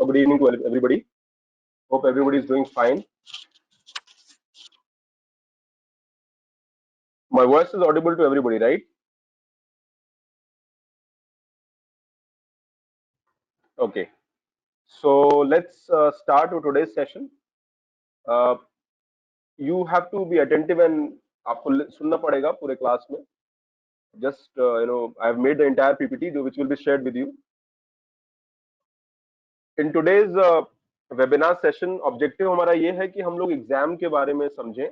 good evening to everybody. Hope everybody is doing fine. My voice is audible to everybody, right? Okay. So let's start with today's session. Uh, you have to be attentive and आपको सुनना पड़ेगा पूरे class में. Just I have made the entire PPT which will be shared with you. In today's webinar session, objective हमारा ये है कि हम लोग एग्जाम के बारे में समझें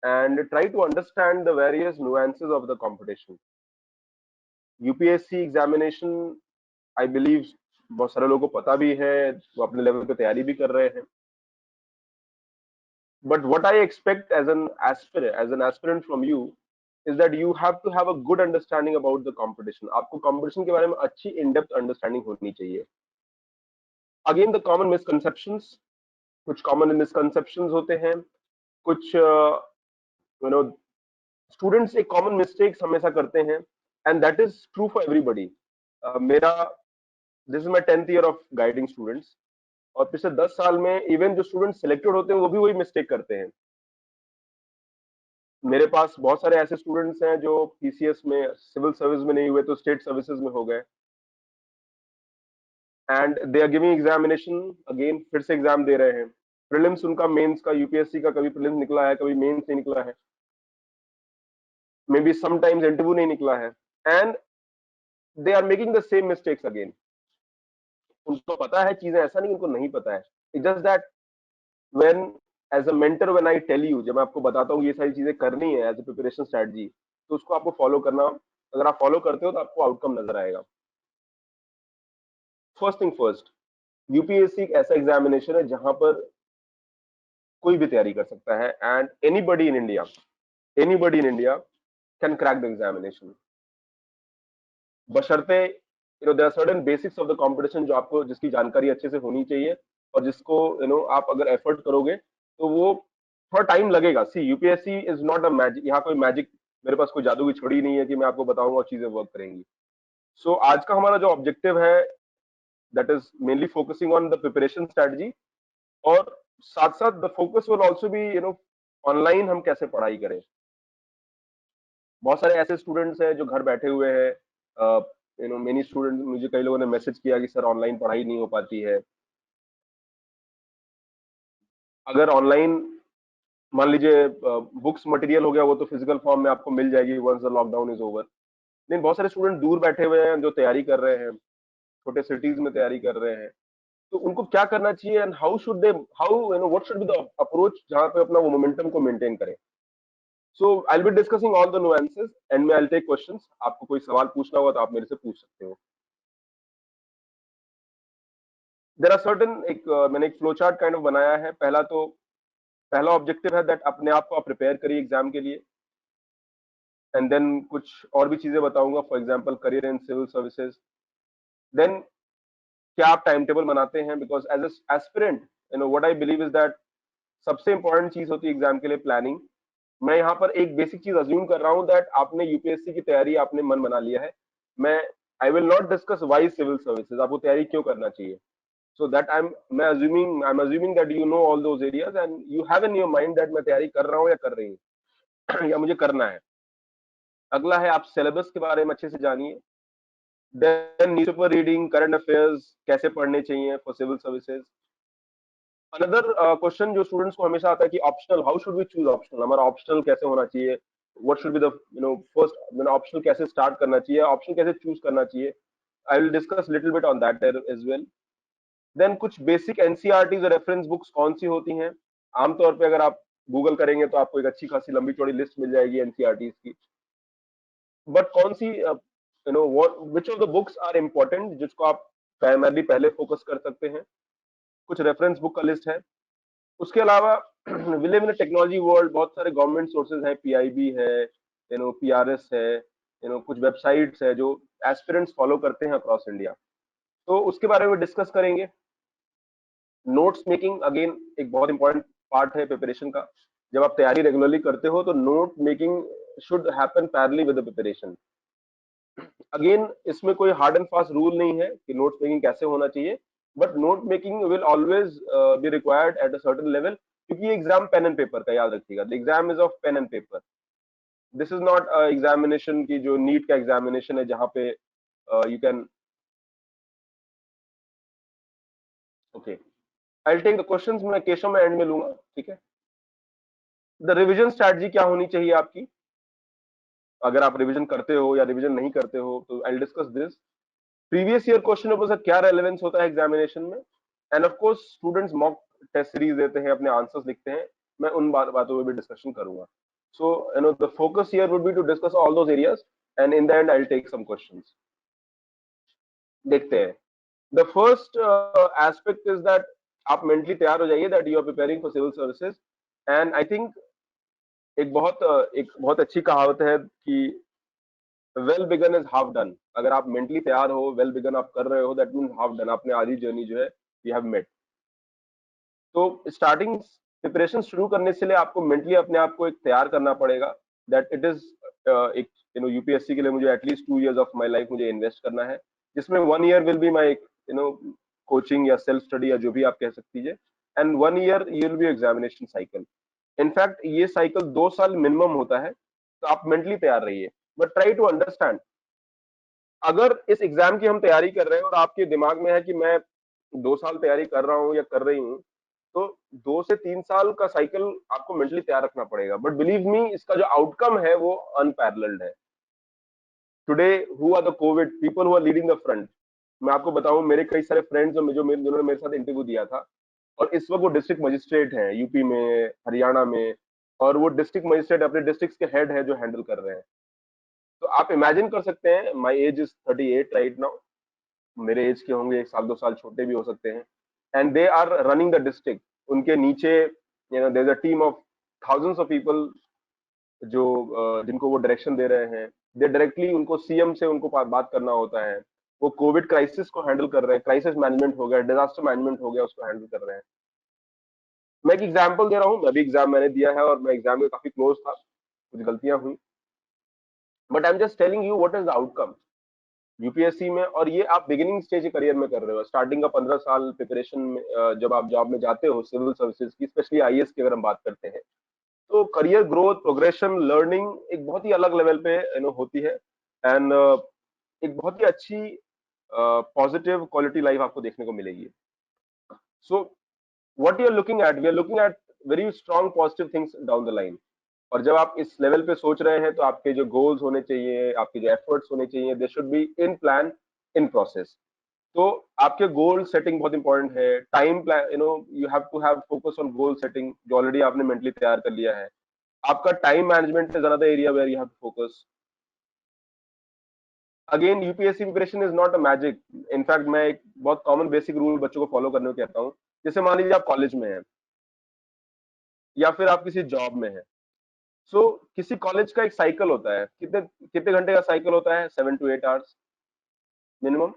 and try to understand the various nuances of the competition. UPSC examination, I believe बहुत सारे लोगों को पता भी है, वो अपने लेवल पे तैयारी भी कर रहे हैं. But what I expect as an aspirant from you is that you have to have a good understanding about the competition. आपको competition के बारे में अच्छी in-depth understanding होनी चाहिए. Again, the common misconceptions, कुछ common misconceptions होते हैं, कुछ students एक common mistakes हमेशा करते हैं, and that is true for everybody. This is my 10th year of guiding students. और पिछले 10 साल में इवन जो स्टूडेंट सिलेक्टेड होते हैं वो भी वही मिस्टेक करते हैं. मेरे पास बहुत सारे ऐसे स्टूडेंट्स हैं जो पीसीएस में सिविल सर्विस में नहीं हुए तो स्टेट सर्विसेज में हो गए and they are giving examination again, फिर से एग्जाम दे रहे हैं. प्रीलिम्स उनका मेंस का, यूपीएससी का कभी प्रीलिम्स निकला है, कभी मेंस नहीं निकला है, मे बी समटाइम्स इंटरव्यू नहीं निकला है, and they are making the same mistakes again. उनको पता है चीजें, ऐसा नहीं उनको नहीं पता है. It's just that when as a mentor when I tell you, जब मैं आपको बताता हूँ ये सारी चीजें करनी है एज अ प्रिपरेशन स्ट्रेटजी, तो उसको आपको फॉलो करना. अगर आप फॉलो करते हो तो आपको आउटकम नजर आएगा. फर्स्ट थिंग फर्स्ट, यूपीएससी एक ऐसा एग्जामिनेशन है जहां पर कोई भी तैयारी कर सकता है and anybody in India can crack the examination, बशर्ते there are certain basics of the competition जो आपको, जिसकी जानकारी अच्छे से होनी चाहिए और जिसको आप अगर एफर्ट करोगे तो वो थोड़ा टाइम लगेगा. See, UPSC is not a magic. यहाँ कोई मैजिक, मेरे पास कोई जादू की छड़ी नहीं है कि मैं आपको बताऊंगा और चीजें वर्क करेंगी. सो आज का हमारा जो ऑब्जेक्टिव है that is mainly focusing on the preparation strategy, और साथ साथ the focus will also be online हम कैसे पढ़ाई करें. बहुत सारे ऐसे स्टूडेंट्स हैं जो घर बैठे हुए हैं. मेनी स्टूडेंट, मुझे कई लोगों ने मैसेज किया कि सर ऑनलाइन पढ़ाई नहीं हो पाती है. अगर ऑनलाइन मान लीजिए बुक्स मटेरियल हो गया, वो तो फिजिकल फॉर्म में आपको मिल जाएगी once the lockdown is over. लेकिन बहुत सारे स्टूडेंट दूर बैठे हुए हैं जो तैयारी कर रहे हैं, छोटे सिटीज में तैयारी कर रहे हैं, तो उनको क्या करना चाहिए and how should they, what should be the approach जहां पे अपना वो मोमेंटम को मेंटेन करें. So I will be discussing all the nuances and में आई विल टेक क्वेश्चंस. आपको कोई सवाल पूछना होगा तो आप मेरे से पूछ सकते हो. देयर आर सर्टेन, मैंने एक फ्लो चार्ट काइंड ऑफ बनाया है. पहला ऑब्जेक्टिव है दैट अपने आप को आप प्रिपेयर करिए एग्जाम के लिए, एंड देन कुछ और भी चीजें बताऊंगा, for example career in civil services. Then क्या आप टाइम टेबल बनाते हैं, because as aspirant what I believe is that सबसे इंपॉर्टेंट चीज होती है एग्जाम के लिए प्लानिंग. मैं यहाँ पर एक बेसिक चीज अज्यूम कर रहा हूँ दैट आपने यूपीएससी की तैयारी आपने मन बना लिया है. I will not discuss why civil services, आपको तैयारी क्यों करना चाहिए. So that I am assuming that you know all those areas and you have in your mind that मैं तैयारी कर रहा हूँ या कर रही हूँ या मुझे करना है. अगला है आप सिलेबस के बारे में अच्छे से जानिए. Then newspaper reading, current affairs कैसे पढ़ने चाहिए for civil services. Another question जो स्टूडेंट्स को हमेशा आता है कि optional, how should we choose optional, हमारा ऑप्शनल कैसे होना चाहिए, what should be the first optional कैसे स्टार्ट करना चाहिए, ऑप्शन कैसे चूज करना चाहिए. I will discuss little bit on that as well. Then कुछ बेसिक एनसीईआरटीज और रेफरेंस बुक्स कौन सी होती हैं. आमतौर पे अगर आप गूगल करेंगे तो आपको एक अच्छी खासी लंबी चौड़ी लिस्ट मिल जाएगी एनसीईआरटीज की. बट कौन सी which of the books are important जिसको आप प्राइमरली पहले फोकस कर सकते हैं. कुछ रेफरेंस बुक का लिस्ट है. उसके अलावा we live in technology world, बहुत सारे गवर्नमेंट सोर्सेज हैं, पीआईबी है, पीआरएस है, कुछ वेबसाइट्स है जो एस्पिरेंट्स फॉलो करते हैं अक्रॉस इंडिया, तो उसके बारे में डिस्कस करेंगे. नोट्स मेकिंग अगेन एक बहुत इंपॉर्टेंट पार्ट है प्रिपरेशन का. जब आप तैयारी रेगुलरली करते हो तो note making should happen parallelly with the preparation. Again इसमें कोई हार्ड एंड फास्ट रूल नहीं है कि नोट्स मेकिंग कैसे होना चाहिए, but note making will always be required at a certain level, क्योंकि ये एग्जाम पेन एंड पेपर का, याद रखिएगा, the exam is of pen and paper. This is not examination की जो नीट का एग्जामिनेशन है जहां पे you can, okay, I take the questions, मैं केशव में एंड में लूंगा, ठीक है। द रिवीजन स्ट्रैटेजी क्या होनी चाहिए आपकी, अगर आप रिवीजन करते हो या रिवीजन नहीं करते हो, तो I discuss this. Previous year question paper से क्या रेलेवेंस होता है एग्जामिनेशन में, and of course students mock test series देते हैं, अपने आंसर्स लिखते हैं, मैं उन बातों पे भी डिस्कशन करूंगा। So you know the focus here would be to discuss all those areas, and in the end I will take some questions. देखते हैं। The first aspect is that आप मेंटली तैयार हो जाइए, that you are preparing for civil services. And I think एक बहुत अच्छी कहावत है कि well begun is half done. अगर आप मेंटली तैयार हो, वेल बिगन आप कर रहे हो, दैट मीन हाफ डन, आपने आधी जर्नी जो है यू हैव मेट। तो स्टार्टिंग प्रिपरेशन शुरू करने से लिए आपको मेंटली अपने आप को एक तैयार करना पड़ेगा, दैट इट इज एक यूपीएससी के लिए मुझे at least 2 years of my life मुझे इन्वेस्ट करना है, जिसमें 1 year will be my coaching या सेल्फ स्टडी या जो भी आप कह सकती है, and 1 year you will B examination cycle. In fact ये साइकिल 2 साल मिनिमम होता है, तो आप मेंटली तैयार रहिए। बट ट्राई टू अंडरस्टैंड, अगर इस एग्जाम की हम तैयारी कर रहे हैं और आपके दिमाग में है कि मैं 2 साल तैयारी कर रहा हूँ या कर रही हूँ, तो 2 से 3 साल का साइकिल आपको मेंटली तैयार रखना पड़ेगा। बट बिलीव मी, इसका जो आउटकम है वो अनपैरेलल्ड है। Today who are the covid people who are leading the front, मैं आपको बताऊं, मेरे कई सारे फ्रेंड्स जिन्होंने मेरे साथ इंटरव्यू दिया था, और इस वक्त वो डिस्ट्रिक्ट मजिस्ट्रेट हैं यूपी में, हरियाणा में, और वो डिस्ट्रिक्ट मजिस्ट्रेट अपने डिस्ट्रिक्ट के हेड है जो हैंडल कर रहे हैं। तो आप इमेजिन कर सकते हैं, my age is 38 right now, मेरे एज के होंगे, 1 साल 2 साल छोटे भी हो सकते हैं, and they are running the district. उनके नीचे there is a team of thousands of people जो जिनको वो डायरेक्शन दे रहे हैं। दे डायरेक्टली उनको सीएम से उनको बात करना होता है। वो कोविड क्राइसिस को हैंडल कर रहे हैं, क्राइसिस मैनेजमेंट हो गया, डिजास्टर मैनेजमेंट हो गया, उसको हैंडल कर रहे हैं। मैं एक एग्जाम्पल दे रहा हूँ, अभी एग्जाम मैंने दिया है और मैं एग्जाम में काफी क्लोज था, कुछ गलतियां हुई, but I am just telling you what is the outcome UPSC में। और ये आप बिगिनिंग स्टेज के करियर में कर रहे हो, स्टार्टिंग का 15 साल प्रिपरेशन में, जब आप जॉब में जाते हो सिविल सर्विसेज की, स्पेशली आईएएस की अगर हम बात करते हैं, तो करियर ग्रोथ, प्रोग्रेशन, लर्निंग एक बहुत ही अलग लेवल पे होती है, एंड एक बहुत ही अच्छी पॉजिटिव क्वालिटी लाइफ आपको देखने को मिलेगी। So what you are looking at, we are looking at very strong positive things down the line. और जब आप इस लेवल पे सोच रहे हैं, तो आपके जो गोल्स होने चाहिए, आपके जो एफर्ट्स होने चाहिए, they should be in plan, in process. तो आपके गोल सेटिंग बहुत इंपॉर्टेंट है, time plan, you have to have focus on goal setting, जो ऑलरेडी आपने मेंटली तैयार कर लिया है। आपका time management is another area where you have to focus. Again, UPSC preparation is not a magic. In fact मैं एक बहुत कॉमन बेसिक रूल बच्चों को फॉलो करने को कहता हूँ। जैसे मान लीजिए आप कॉलेज में हैं या फिर आप किसी जॉब में हैं, सो किसी कॉलेज का एक साइकिल होता है, कितने कितने घंटे का साइकिल होता है, 7 to 8 hours मिनिमम।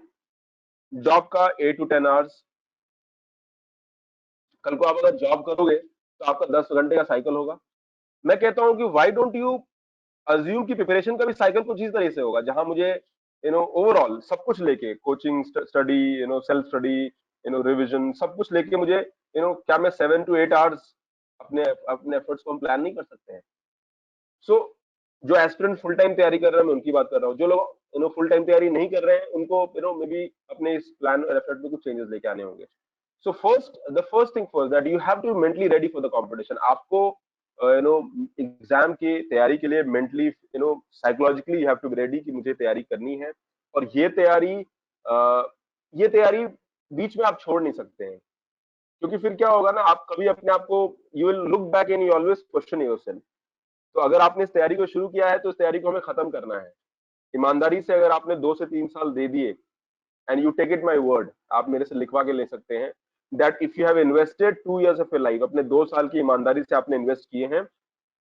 जॉब का 8 to 10 hours। कल को आप अगर जॉब करोगे तो आपका 10 घंटे का साइकिल होगा। मैं कहता हूँ कि व्हाई डोंट यू अज्यूम की प्रिपरेशन का भी साइकिल कुछ इस तरह से होगा, जहां मुझे ओवरऑल सब कुछ लेके, coaching, study, self study, revision, सब कुछ लेके मुझे क्या मैं 7 to 8 hours अपने अपने एफर्ट्स को हम प्लान नहीं कर सकते हैं? सो जो एस्पिरेंट फुल टाइम तैयारी कर रहे हैं, मैं उनकी बात कर रहा हूँ। जो लोग फुल टाइम तैयारी नहीं कर रहे हैं, उनको मे बी अपने इस प्लान और एफर्ट में कुछ चेंजेस लेके आने होंगे। So first thing first, that you have to mentally ready for the competition. आपको एग्जाम की तैयारी के लिए mentally, psychologically you have to be ready कि मुझे तैयारी करनी है। और ये तैयारी बीच में आप छोड़ नहीं सकते हैं, क्योंकि फिर क्या होगा ना, आप कभी अपने आप को, you will look back and you always question yourself. तो अगर आपने इस तैयारी को शुरू किया है, तो इस तैयारी को हमें खत्म करना है ईमानदारी से। अगर आपने 2 से 3 साल दे दिए, and you take it my word, आप मेरे से लिखवा के ले सकते हैं, that if you have invested 2 years of your life, अपने 2 साल की ईमानदारी से आपने इन्वेस्ट किए हैं।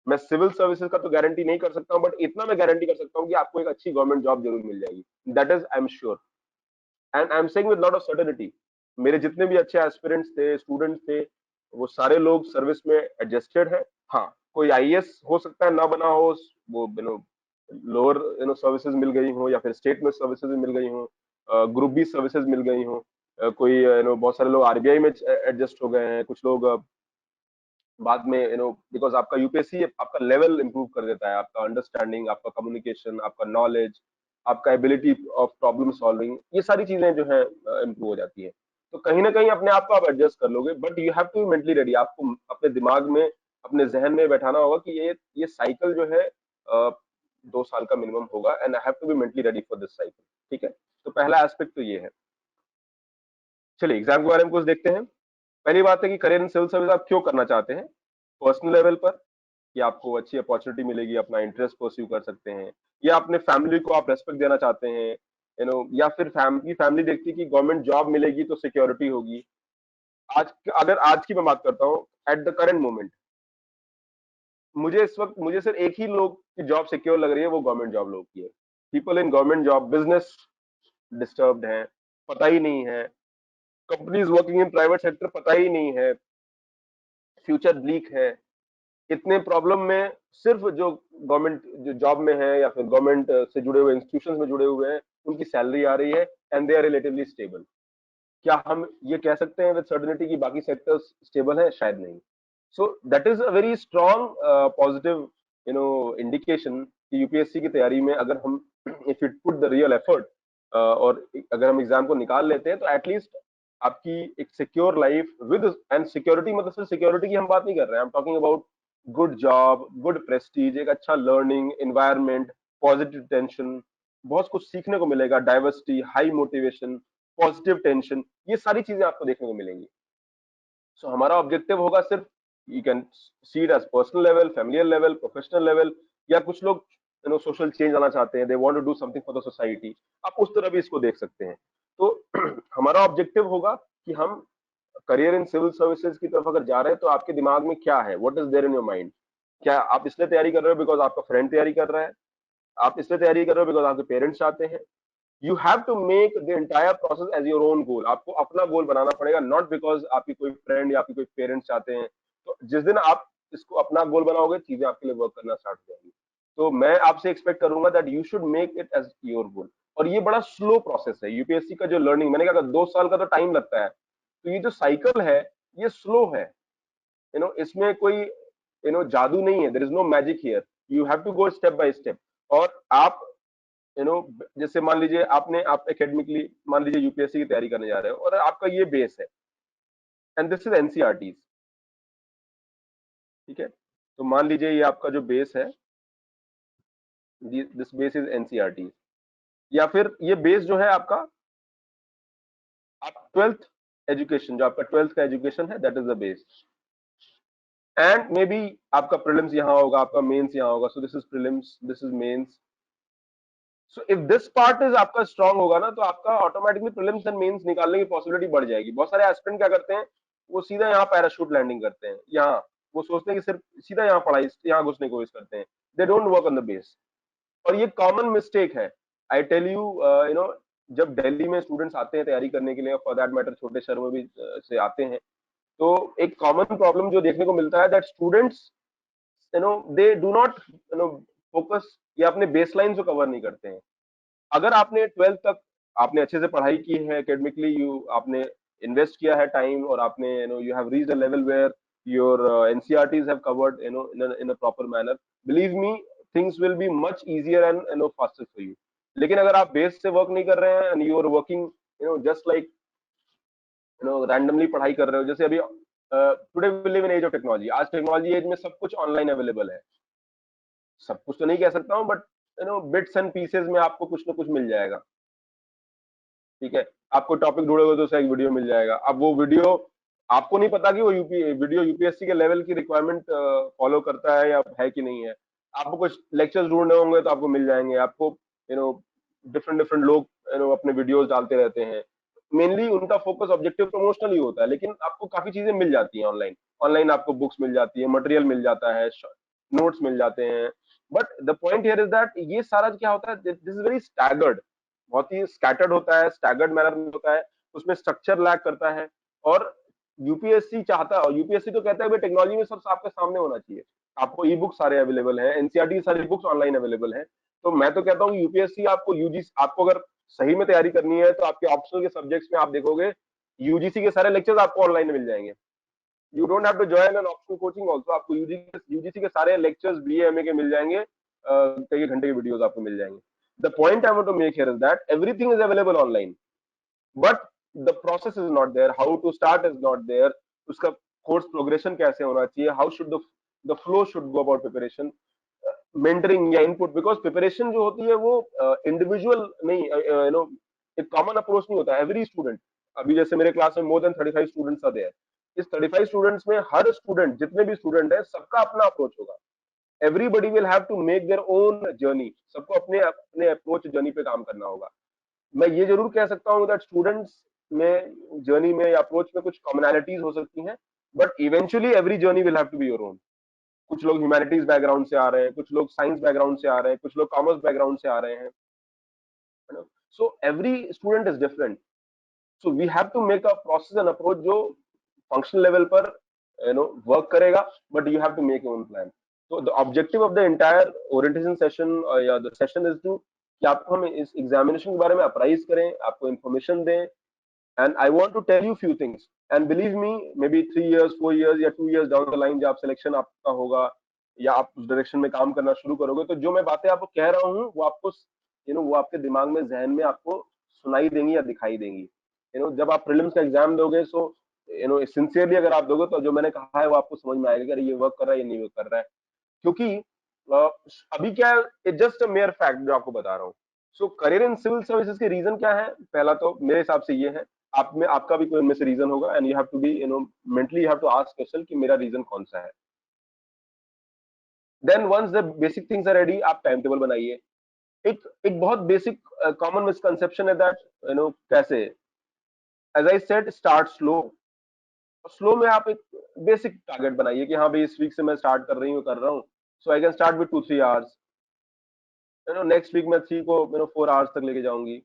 मैं सिविल सर्विसेज का तो गारंटी नहीं कर सकता हूँ, बट इतना मैं गारंटी कर सकता हूँ कि आपको एक अच्छी गवर्नमेंट जॉब जरूर मिल जाएगी। That is I am sure, and I am saying with lot of certainty. मेरे जितने भी अच्छे एस्पिरेंट्स थे, स्टूडेंट्स थे, वो सारे लोग सर्विस में एडजस्टेड है। हाँ, कोई आईएएस हो सकता है ना बना हो, वो लोअर सर्विसेज मिल गई हो, या फिर स्टेट में सर्विसेज मिल गई हो, ग्रुप बी सर्विसेज मिल गई हो, कोई बहुत सारे लोग आरबीआई में एडजस्ट हो गए हैं, कुछ लोग बाद में बिकॉज आपका यूपीएससी आपका लेवल इंप्रूव कर देता है, आपका अंडरस्टैंडिंग, आपका कम्युनिकेशन, आपका नॉलेज, आपका एबिलिटी ऑफ प्रॉब्लम सॉल्विंग, ये सारी चीजें जो है इंप्रूव हो जाती है। तो कहीं ना कहीं अपने आप को आप एडजस्ट कर लोगे, but you have to be mentally ready. आपको अपने दिमाग में, अपने जहन में बैठाना होगा कि ये साइकिल जो है 2 साल का मिनिमम होगा, and I have to be mentally ready for this cycle. ठीक है, तो पहला एस्पेक्ट तो ये है। चलिए एग्जाम के बारे में कुछ देखते हैं। पहली बात है कि करियर इन सिविल सर्विस आप क्यों करना चाहते हैं। पर्सनल लेवल पर, कि आपको अच्छी अपॉर्चुनिटी मिलेगी, अपना इंटरेस्ट परस्यू कर सकते हैं, या अपने फैमिली को आप रेस्पेक्ट देना चाहते हैं, या फिर फैमिली देखती है कि गवर्नमेंट जॉब मिलेगी तो सिक्योरिटी होगी। अगर आज की मैं बात करता हूँ, एट द करंट मोमेंट मुझे इस वक्त मुझे सिर्फ एक ही लोग की जॉब सिक्योर लग रही है, वो गवर्नमेंट जॉब लोग की है। People in government job business disturbed है, पता ही नहीं है। Companies working in private sector, पता ही नहीं है, फ्यूचर ब्लीक है। इतने प्रॉब्लम में सिर्फ जो गवर्नमेंट जो जॉब में है या फिर गवर्नमेंट से जुड़े हुए इंस्टीट्यूशंस में जुड़े हुए हैं, उनकी सैलरी आ रही है and they are relatively stable. क्या हम ये कह सकते हैं विद सर्टेनिटी कि बाकी सेक्टर्स स्टेबल है? शायद नहीं। सो that is a very strong positive indication कि यूपीएससी की तैयारी में अगर हम if it put the real effort और अगर हम एग्जाम को निकाल लेते हैं, तो एटलीस्ट आपकी एक secure life with and security, मतलब सिर्फ सिक्योरिटी की हम बात नहीं कर रहे हैं, I am talking about good job, good Prestige, एक अच्छा लर्निंग एनवायरनमेंट, पॉजिटिव टेंशन, बहुत कुछ सीखने को मिलेगा, diversity, high motivation, positive tension, ये सारी चीजें आपको देखने को मिलेंगी। सो हमारा ऑब्जेक्टिव होगा सिर्फ, you can see it as personal level, familiar level, professional level, या कुछ लोग सोशल चेंज आना चाहते हैं, they want to do something for the society, आप उस तरह भी इसको देख सकते हैं। तो हमारा ऑब्जेक्टिव होगा कि हम करियर इन सिविल सर्विसेज की तरफ अगर जा रहे हैं, तो आपके दिमाग में क्या है, what is there in your mind. क्या आप इसलिए तैयारी कर रहे हो बिकॉज आपका फ्रेंड तैयारी कर रहा है? आप इसलिए तैयारी कर रहे हो बिकॉज आपके पेरेंट्स चाहते हैं? You have to make the entire process as your own goal. आपको अपना गोल बनाना पड़ेगा, नॉट बिकॉज आपकी कोई फ्रेंड या आपकी कोई पेरेंट्स चाहते हैं। तो जिस दिन आप इसको अपना गोल बनाओगे, चीजें आपके लिए वर्क करना स्टार्ट हो जाएंगी। तो मैं आपसे एक्सपेक्ट करूंगा that you should make it as your goal. और ये बड़ा स्लो प्रोसेस है, यूपीएससी का जो लर्निंग, मैंने कहा 2 साल का तो टाइम लगता है, तो ये जो साइकिल है, ये स्लो है। इसमें कोई जादू नहीं है, there is no magic here, you have to go step by step. और आप यू नो जैसे मान लीजिए आप एकेडमिकली मान लीजिए यूपीएससी की तैयारी करने जा रहे हो, और आपका ये बेस है, एंड दिस इज एनसीईआरटी। ठीक है, तो मान लीजिए ये आपका जो बेस है, दिस बेस इज एनसीईआरटी, या फिर ये बेस जो है आपका, आप ट्वेल्थ एजुकेशन, जो आपका ट्वेल्थ का एजुकेशन है, that is the base. And may be आपका प्रीलिम्स यहाँ होगा, आपका मेंस यहाँ होगा, so this is prelims, this is mains. So if this part is आपका स्ट्रांग होगा ना, तो आपका ऑटोमेटिकली प्रीलिम्स एंड मेंस निकालने की पॉसिबिलिटी बढ़ जाएगी। बहुत सारे एस्पिरेंट क्या करते हैं, वो सीधा यहाँ पैराशूट लैंडिंग करते हैं, यहाँ वो सोचते हैं कि सिर्फ सीधा यहाँ पढ़ाई, यहाँ घुसने की कोशिश करते हैं, they don't work on the base. और ये कॉमन मिस्टेक है, आई टेल यू। जब दिल्ली में स्टूडेंट्स आते हैं तैयारी करने के लिए, फॉर दैट मैटर छोटे शहरों में भी से आते हैं, तो एक कॉमन प्रॉब्लम जो देखने को मिलता है that students they do not focus, ये अपने बेसलाइन को कवर नहीं करते हैं। अगर आपने ट्वेल्थ तक आपने अच्छे से पढ़ाई की है, एकेडमिकली यू आपने इन्वेस्ट किया है टाइम, और आपने you have reached a level where your NCERTs have covered in a proper manner, believe me, things will be much easier and faster for you. लेकिन अगर आप बेस से वर्क नहीं कर रहे हैं, and you are working just like randomly पढ़ाई कर रहे हो, जैसे अभी today we live in age of technology, आज टेक्नोलॉजी एज में सब कुछ ऑनलाइन अवेलेबल है। सब कुछ तो नहीं कह सकता हूँ, बट बिट्स एंड पीसेज में आपको कुछ ना कुछ मिल जाएगा। ठीक है, आपको टॉपिक ढूंढोगे तो उसका एक वीडियो मिल जाएगा। अब वो वीडियो आपको नहीं पता कि वो वीडियो यूपीएससी के लेवल की रिक्वायरमेंट फॉलो करता है या है कि नहीं है। आपको कुछ लेक्चर्स ढूंढने होंगे तो आपको मिल जाएंगे। आपको यू नो डिफरेंट डिफरेंट लोग अपने वीडियोस डालते रहते हैं। मेनली उनका फोकस ऑब्जेक्टिव प्रमोशनल ही होता है, लेकिन आपको काफी चीजें मिल जाती हैं ऑनलाइन। ऑनलाइन आपको बुक्स मिल जाती है, मटेरियल मिल जाता है, नोट्स मिल जाते हैं। But the point here is that ये सारा क्या होता है, दिस इज वेरी स्टैगर्ड, बहुत ही स्कैटर्ड होता है, स्टैगर्ड मैनर में होता है, उसमें स्ट्रक्चर लैक करता है। और यूपीएससी चाहता है, और यूपीएससी तो कहता है भाई टेक्नोलॉजी में सब आपके सामने होना चाहिए। आपको ई बुक सारे अवेलेबल हैं, एनसीईआरटी सारी बुक्स ऑनलाइन अवेलेबल हैं। तो मैं तो कहता हूँ यूपीएससी आपको यूजी, आपको अगर सही में तैयारी करनी है, तो आपके ऑप्शनल के सब्जेक्ट्स में आप देखोगे यूजीसी के सारे लेक्चर्स आपको ऑनलाइन मिल जाएंगे। You don't have to join an optional coaching also, आपको यूजीसी के सारे लेक्चर्स बीएमए के मिल जाएंगे, कई घंटे के वीडियोस आपको मिल जाएंगे। The point I want to make here is that everything is available online, but the process is not there, how to start is not there, उसका कोर्स प्रोग्रेशन कैसे होना चाहिए, how should the flow should go about preparation, mentoring या input, because preparation जो होती है वो individual नहीं, एक कॉमन अप्रोच नहीं होता एवरी स्टूडेंट। अभी जैसे मेरे क्लास में मोर देन 35 स्टूडेंट्स आते हैं, इस 35 स्टूडेंट्स में हर स्टूडेंट, जितने भी स्टूडेंट है, सबका अपना अप्रोच होगा। Everybody will have to make their own journey, सबको अपने अपने अप्रोच जर्नी पे काम करना होगा। मैं ये जरूर कह सकता हूँ दैट स्टूडेंट्स में जर्नी में या अप्रोच में कुछ कॉमनैलिटीज हो सकती हैं, but eventually every journey will have to be your own. कुछ लोग ह्यूमैनिटीज बैकग्राउंड से आ रहे हैं, कुछ लोग साइंस बैकग्राउंड से आ रहे हैं, कुछ लोग कॉमर्स बैकग्राउंड से आ रहे हैं, so every student is different. So we have to make a process and approach जो फंक्शनल लेवल पर वर्क करेगा, but you have to make your own plan. तो the objective of the entire orientation session या the session is to कि आपको हम इस examination के बारे में अप्राइज करें, आपको इन्फॉर्मेशन दें, and I want to tell you few things, and believe me, may be 3 years 4 years या 2 years डाउन द लाइन जब आप सिलेक्शन आपका होगा या आप उस डायरेक्शन में काम करना शुरू करोगे, तो जो मैं बातें आपको कह रहा हूँ वो आपको वो आपके दिमाग में, जहन में आपको सुनाई देंगी या दिखाई देंगी। जब आप प्रीलिम्स का एग्जाम दोगे, सो सिंसियरली अगर आप दोगे, तो जो मैंने कहा है वो आपको समझ में आएगा कि अरे ये वर्क कर रहा है, ये नहीं वर्क कर रहा है। क्योंकि अभी क्या है, जस्ट अ मेयर फैक्ट जो आपको बता रहा हूँ। So career in civil services के रीजन क्या है? पहला तो मेरे हिसाब से ये है, आप में आपका भी कोई इनमें से रीजन होगा, and you have to be mentally you have to ask question कि मेरा रीजन कौन सा है। Then once the basic things are ready, आप टाइम टेबल बनाइए। एक एक बहुत बेसिक कॉमन मिसकंसेप्शन है दैट कैसे, as I said, start slow. Slow में आप एक बेसिक टारगेट बनाइए कि हाँ भाई, इस वीक से मैं स्टार्ट कर रहा हूँ, so I can start with 2-3 hours, next week मैं 3 को 4 आवर्स तक लेके जाऊंगी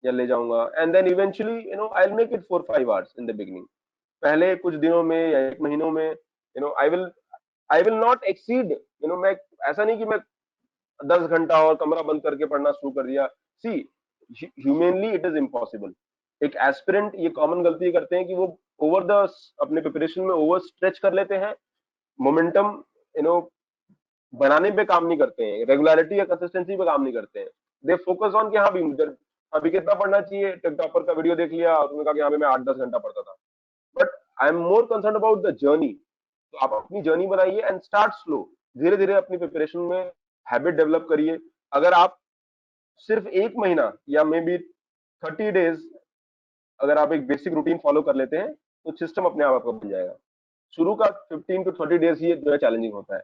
या ले जाऊंगा, and then eventually I will make it 4-5 hours in the beginning. पहले कुछ दिनों में या एक महीनों में आई विल नॉट एक्सीड, मैं ऐसा नहीं कि मैं 10 घंटा और कमरा बंद करके पढ़ना शुरू कर दिया। सी, ह्यूमेनली इट इज इम्पॉसिबल। एक एस्पिरेंट ये कॉमन गलती करते हैं कि वो ओवर द अपने प्रिपरेशन में ओवर स्ट्रेच कर लेते हैं, मोमेंटम यू नो बनाने पे काम नहीं करते हैं, रेगुलरिटी या कंसिस्टेंसी पे काम नहीं करते हैं। दे फोकस ऑन कि हाँ भी मुझे अभी कितना पढ़ना चाहिए, टिकटॉपर का वीडियो देख लिया और तुमने कहा कि हाँ भाई मैं 8-10 घंटा पढ़ता था। But I am more concern about the journey. तो आप अपनी जर्नी बनाइए एंड स्टार्ट स्लो, धीरे धीरे अपनी प्रिपरेशन में हैबिट डेवलप करिए। अगर आप सिर्फ 1 महीना या मे बी 30 डेज अगर आप एक बेसिक रूटीन फॉलो कर लेते हैं, तो सिस्टम अपने आप आपका बन जाएगा। शुरू का 15 to 30 डेज ही जो है चैलेंजिंग होता है।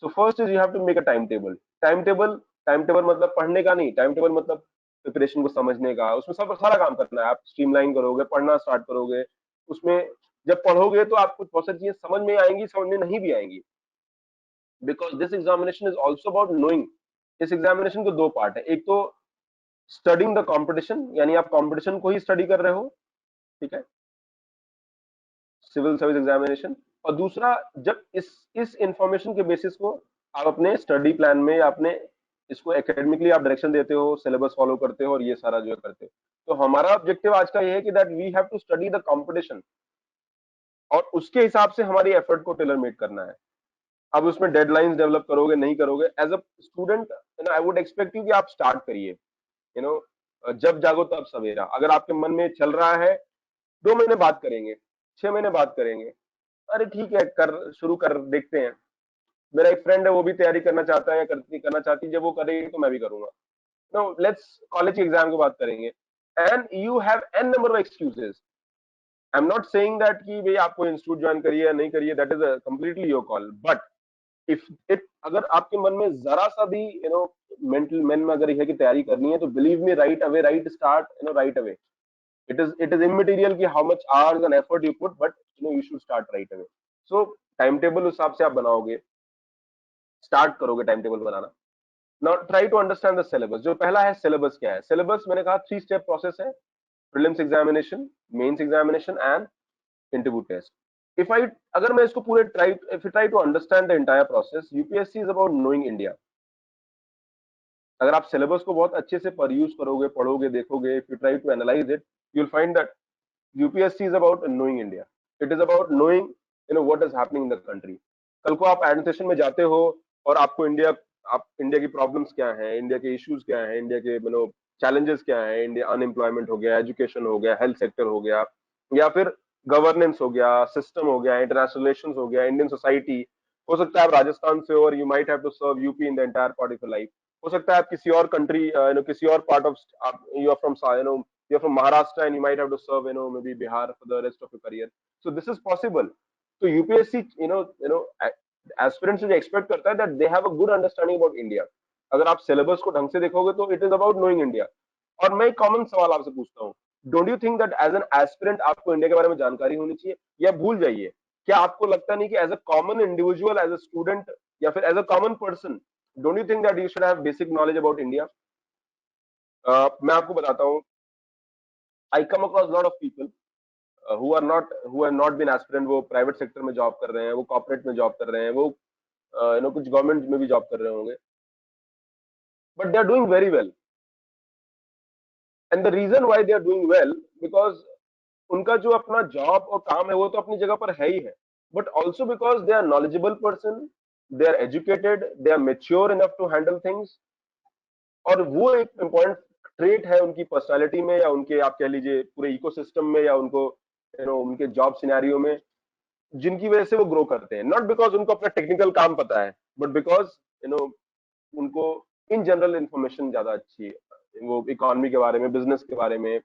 So first is you have to make a time table. Time table मतलब पढ़ने का नहीं, टाइम टेबल मतलब प्रिपरेशन को समझने का, उसमें सब सारा काम करना है। आप स्ट्रीमलाइन करोगे, पढ़ना स्टार्ट करोगे, उसमें जब पढ़ोगे तो आपको बहुत सारी चीजें समझ में आएंगी, समझ में नहीं भी आएंगी, because this examination is also about knowing. इस एग्जामिनेशन के 2 पार्ट है, एक तो स्टडिंग द कंपटीशन, यानी आप कंपटीशन को ही स्टडी कर रहे हो, ठीक है, सिविल सर्विस एग्जामिनेशन। और दूसरा, जब इस इंफॉर्मेशन के बेसिस को आप अपने स्टडी प्लान में या अपने इसको एकेडमिकली आप डायरेक्शन देते हो, सिलेबस फॉलो करते हो और ये सारा जो करते हो, तो हमारा ऑब्जेक्टिव आज का ये है कि that we have to study the competition, और उसके हिसाब से हमारी एफर्ट को टेलर मेड करना है। अब उसमें डेडलाइंस डेवलप करोगे नहीं करोगे, as a student I would expect you कि आप स्टार्ट करिए। जब जागो तब सवेरा। अगर आपके मन में चल रहा है 2 महीने बात करेंगे, 6 महीने बात करेंगे, अरे ठीक है, कर शुरू कर देखते हैं। मेरा एक फ्रेंड है, वो भी तैयारी करना चाहता है या करना चाहती है, जब वो करेगी तो मैं भी करूंगा। नो, लेट्स कॉलेज के एग्जाम की बात करेंगे, and you have an number of excuses. I am not saying that कि भाई आपको इंस्टीट्यूट ज्वाइन करिए या नहीं करिए, that is completely your call, but if it अगर आपके मन में जरा सा भी मेंटल मैन में अगर है कि तैयारी करनी है, तो believe me, right away, right start, right away. It is immaterial कि how much hours and effort you put, but you should start right away. So time table उस हिसाब से आप बनाओगे, स्टार्ट करोगे टाइम टेबल बनाना। Now try to understand the syllabus. जो पहला है, सिलेबस क्या है? सिलेबस मैंने कहा 3 स्टेप प्रोसेस है, prelims examination, mains examination and interview test. If I अगर मैं इसको पूरे try to understand the entire process, UPSC is about knowing India. अगर आप सिलेबस को बहुत अच्छे से परयूज करोगे, पढ़ोगे, देखोगे, if you try to analyse it, you will find that UPSC is about knowing India, it is about knowing what is happening in the country. कल को आप एडमिनिस्ट्रेशन में जाते हो और आपको आप इंडिया की प्रॉब्लम्स क्या है, इंडिया के इश्यूज क्या है, इंडिया के चैलेंजेस क्या है, इंडिया अनएम्प्लॉयमेंट हो गया, एजुकेशन हो गया, हेल्थ सेक्टर हो गया, या फिर गवर्नेंस हो गया, सिस्टम हो गया, इंटरनेशनल रिलेशंस हो गया, इंडियन सोसाइटी। हो सकता है आप राजस्थान से हो और you might have to serve UP in the entire part of your life. हो सकता है आप किसी और कंट्री किसी और part of you are from you're from Maharashtra and you might have to serve, maybe Bihar for the rest of your career. So this is possible. So UPSC, aspirants जो expect करता है that they have a good understanding about India. अगर आप syllabus को ढंग से देखोगे तो it is about knowing India. और मैं एक कॉमन सवाल आपसे पूछता हूँ, don't you think that as an aspirant आपको इंडिया के बारे में जानकारी होनी चाहिए, या भूल जाइए? क्या आपको लगता नहीं कि as a common individual, as a student, या फिर as a common person, don't you think that you should have basic knowledge about India? मैं आपको बताता हूँ, I come across lot of people who have not been aspirant, वो private sector में job कर रहे हैं, वो कॉर्पोरेट में जॉब कर रहे हैं, वो कुछ गवर्नमेंट में भी जॉब कर रहे होंगे, but they are doing very well. And the reason why they are doing well, because उनका जो अपना जॉब और काम है वो तो अपनी जगह पर है ही है, but also because they are knowledgeable person, they are educated, they are mature enough to handle things. और वो एक इम्पॉर्टेंट ट्रेट है उनकी पर्सनालिटी में, या उनके आप कह लीजिए पूरे इकोसिस्टम में, या उनको उनके जॉब सिनेरियो में, जिनकी वजह से वो ग्रो करते हैं। नॉट बिकॉज उनको अपना टेक्निकल काम पता है, बट बिकॉज उनको इन जनरल इंफॉर्मेशन ज्यादा अच्छी है, वो इकोनॉमी के बारे में, बिजनेस के बारे में।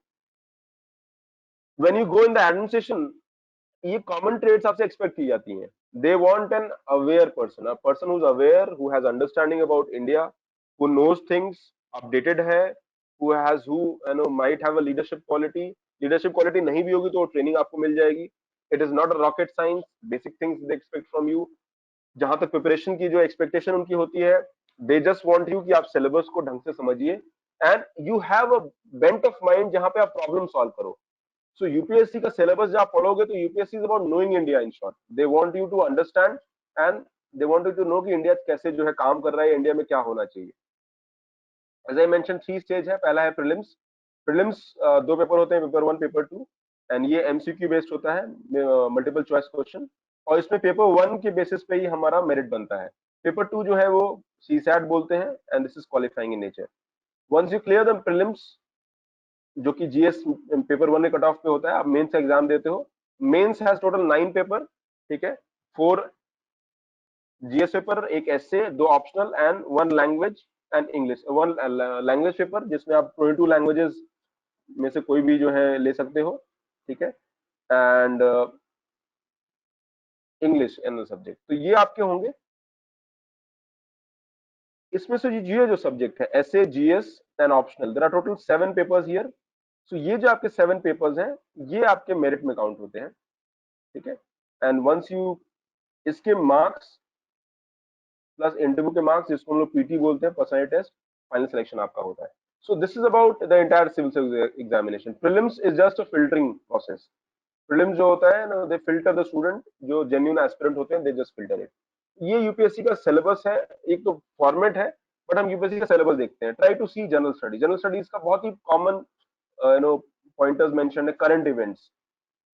When you go in the administration, ये कॉमन ट्रेड्स आपसे एक्सपेक्ट की जाती हैं। They want an aware person, a person who is aware, who has understanding about India, who knows things, updated है, who might have a leadership quality. Leadership quality नहीं भी होगी तो ट्रेनिंग आपको मिल जाएगी। It is not a rocket science, basic things they expect from you. जहां तक प्रिपरेशन की जो एक्सपेक्टेशन उनकी होती है, दे जस्ट वांट यू कि आप सिलेबस को ढंग से समझिए, and you have a bent of mind जहां पे आप प्रॉब्लम सॉल्व करो। सो यूपीएससी का सिलेबस जब आप पढ़ोगे तो UPSC is about knowing India in short. They want you to understand, and they want you to know कि इंडिया कैसे जो है काम कर रहा है, इंडिया में क्या होना चाहिए। एज आई मेंशन, 3 स्टेज है। पहला है प्रीलिम्स। प्रीलिम्स 2 पेपर होते हैं, पेपर 1, पेपर 2, एंड ये एमसीक्यू बेस्ड होता है, मल्टीपल चॉइस क्वेश्चन, और इसमें पेपर 1 के बेसिस पे ही हमारा मेरिट बनता है। पेपर 2 जो है वो सीसैट बोलते हैं, and this is qualifying in nature. Once you clear the prelims, जो कि जीएस पेपर 1 के कट ऑफ पे होता है, आप मेंस एग्जाम देते हो। मेंस हैज टोटल 9 पेपर, ठीक है, 4 जीएस पेपर, एक essay, 2 optional, and 1 language and English. 1 language paper जिसमें आप 22 लैंग्वेजेस में से कोई भी जो है ले सकते हो, ठीक है, एंड इंग्लिश एनरल सब्जेक्ट। तो ये आपके होंगे। इसमें से ये जो सब्जेक्ट है, SA, GS and optional, there are total 7 papers here. सो ये जो आपके 7 पेपर्स हैं, ये आपके मेरिट में काउंट होते हैं, ठीक है। एंड वंस यू, इसके मार्क्स प्लस इंटरव्यू के मार्क्स, जिसको हम लोग पीटी बोलते हैं, पर्सनैलिटी टेस्ट, फाइनल सिलेक्शन आपका होता है। So this is about the entire civil service examination. Prelims is just a filtering process. Prelims जो होता है ना, दे फिल्टर द स्टूडेंट, जो जेन्युइन एस्पिरेंट होते हैं, दे जस्ट फिल्टर इट। ये यूपीएससी का सिलेबस है, एक तो फॉर्मेट है, बट हम यूपीएससी का सिलेबस देखते हैं। Try to see general study. General studies का बहुत ही कॉमन पॉइंटर्स मेंशन है। करंट इवेंट्स,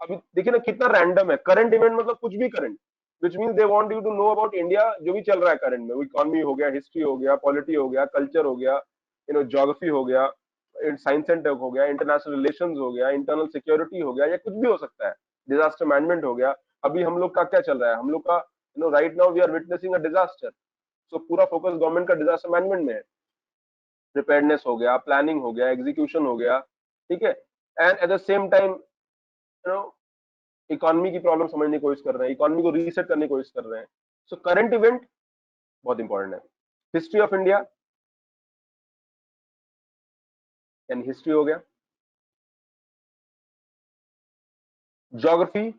अभी देखिए ना कितना रैंडम है। करंट इवेंट मतलब कुछ भी current, which mean they want you to know about India, जो भी चल रहा है करंट में। इकोनॉमी हो गया, हिस्ट्री हो गया, पॉलिटी हो गया, कल्चर हो गया, ज्योग्राफी हो गया, साइंस एंड टेक हो गया, इंटरनेशनल रिलेशंस हो गया, इंटरनल सिक्योरिटी हो गया, या कुछ भी हो सकता है। डिजास्टर मैनेजमेंट हो गया। अभी हम लोग का क्या चल रहा है, हम लोग का right now we are witnessing a disaster. So पूरा फोकस गवर्नमेंट का डिजास्टर मैनेजमेंट में है। प्रिपेयर्डनेस हो गया, प्लानिंग हो गया, एग्जीक्यूशन हो गया, ठीक है। And at the same time economy की प्रॉब्लम समझने की कोशिश कर रहे हैं, इकोनॉमी को रीसेट करने की कोशिश कर रहे हैं। सो करंट इवेंट बहुत इंपॉर्टेंट है। हिस्ट्री ऑफ इंडिया, यानी हिस्ट्री हो गया। ज्योग्राफी,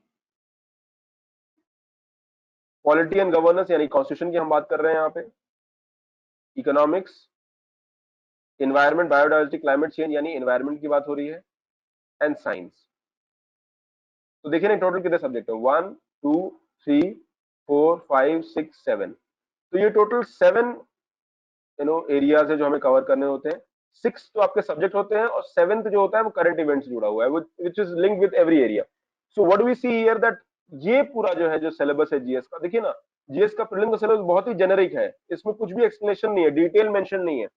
पॉलिटी एंड गवर्नेंस, यानी कॉन्स्टिट्यूशन की हम बात कर रहे हैं यहाँ पे। Economics, environment, biodiversity, climate change, यानी इन्वायरमेंट की बात हो रही है। And science. तो देखिए ना टोटल कितने सब्जेक्ट है, 1 2 3 4 5 6 7। तो ये टोटल 7 एरियाज है जो हमें कवर करने होते हैं। 6 तो आपके सब्जेक्ट होते हैं और 7th जो होता है वो करंट इवेंट से जुड़ा हुआ है, which is link with every area. So what we see here that ये पूरा जो है जो सिलेबस है जीएस का, देखिए ना, जीएस का प्रीलिम का सिलेबस बहुत ही जेनरिक है, इसमें कुछ भी एक्सप्लेनेशन नहीं है, डिटेल मेंशन नहीं है।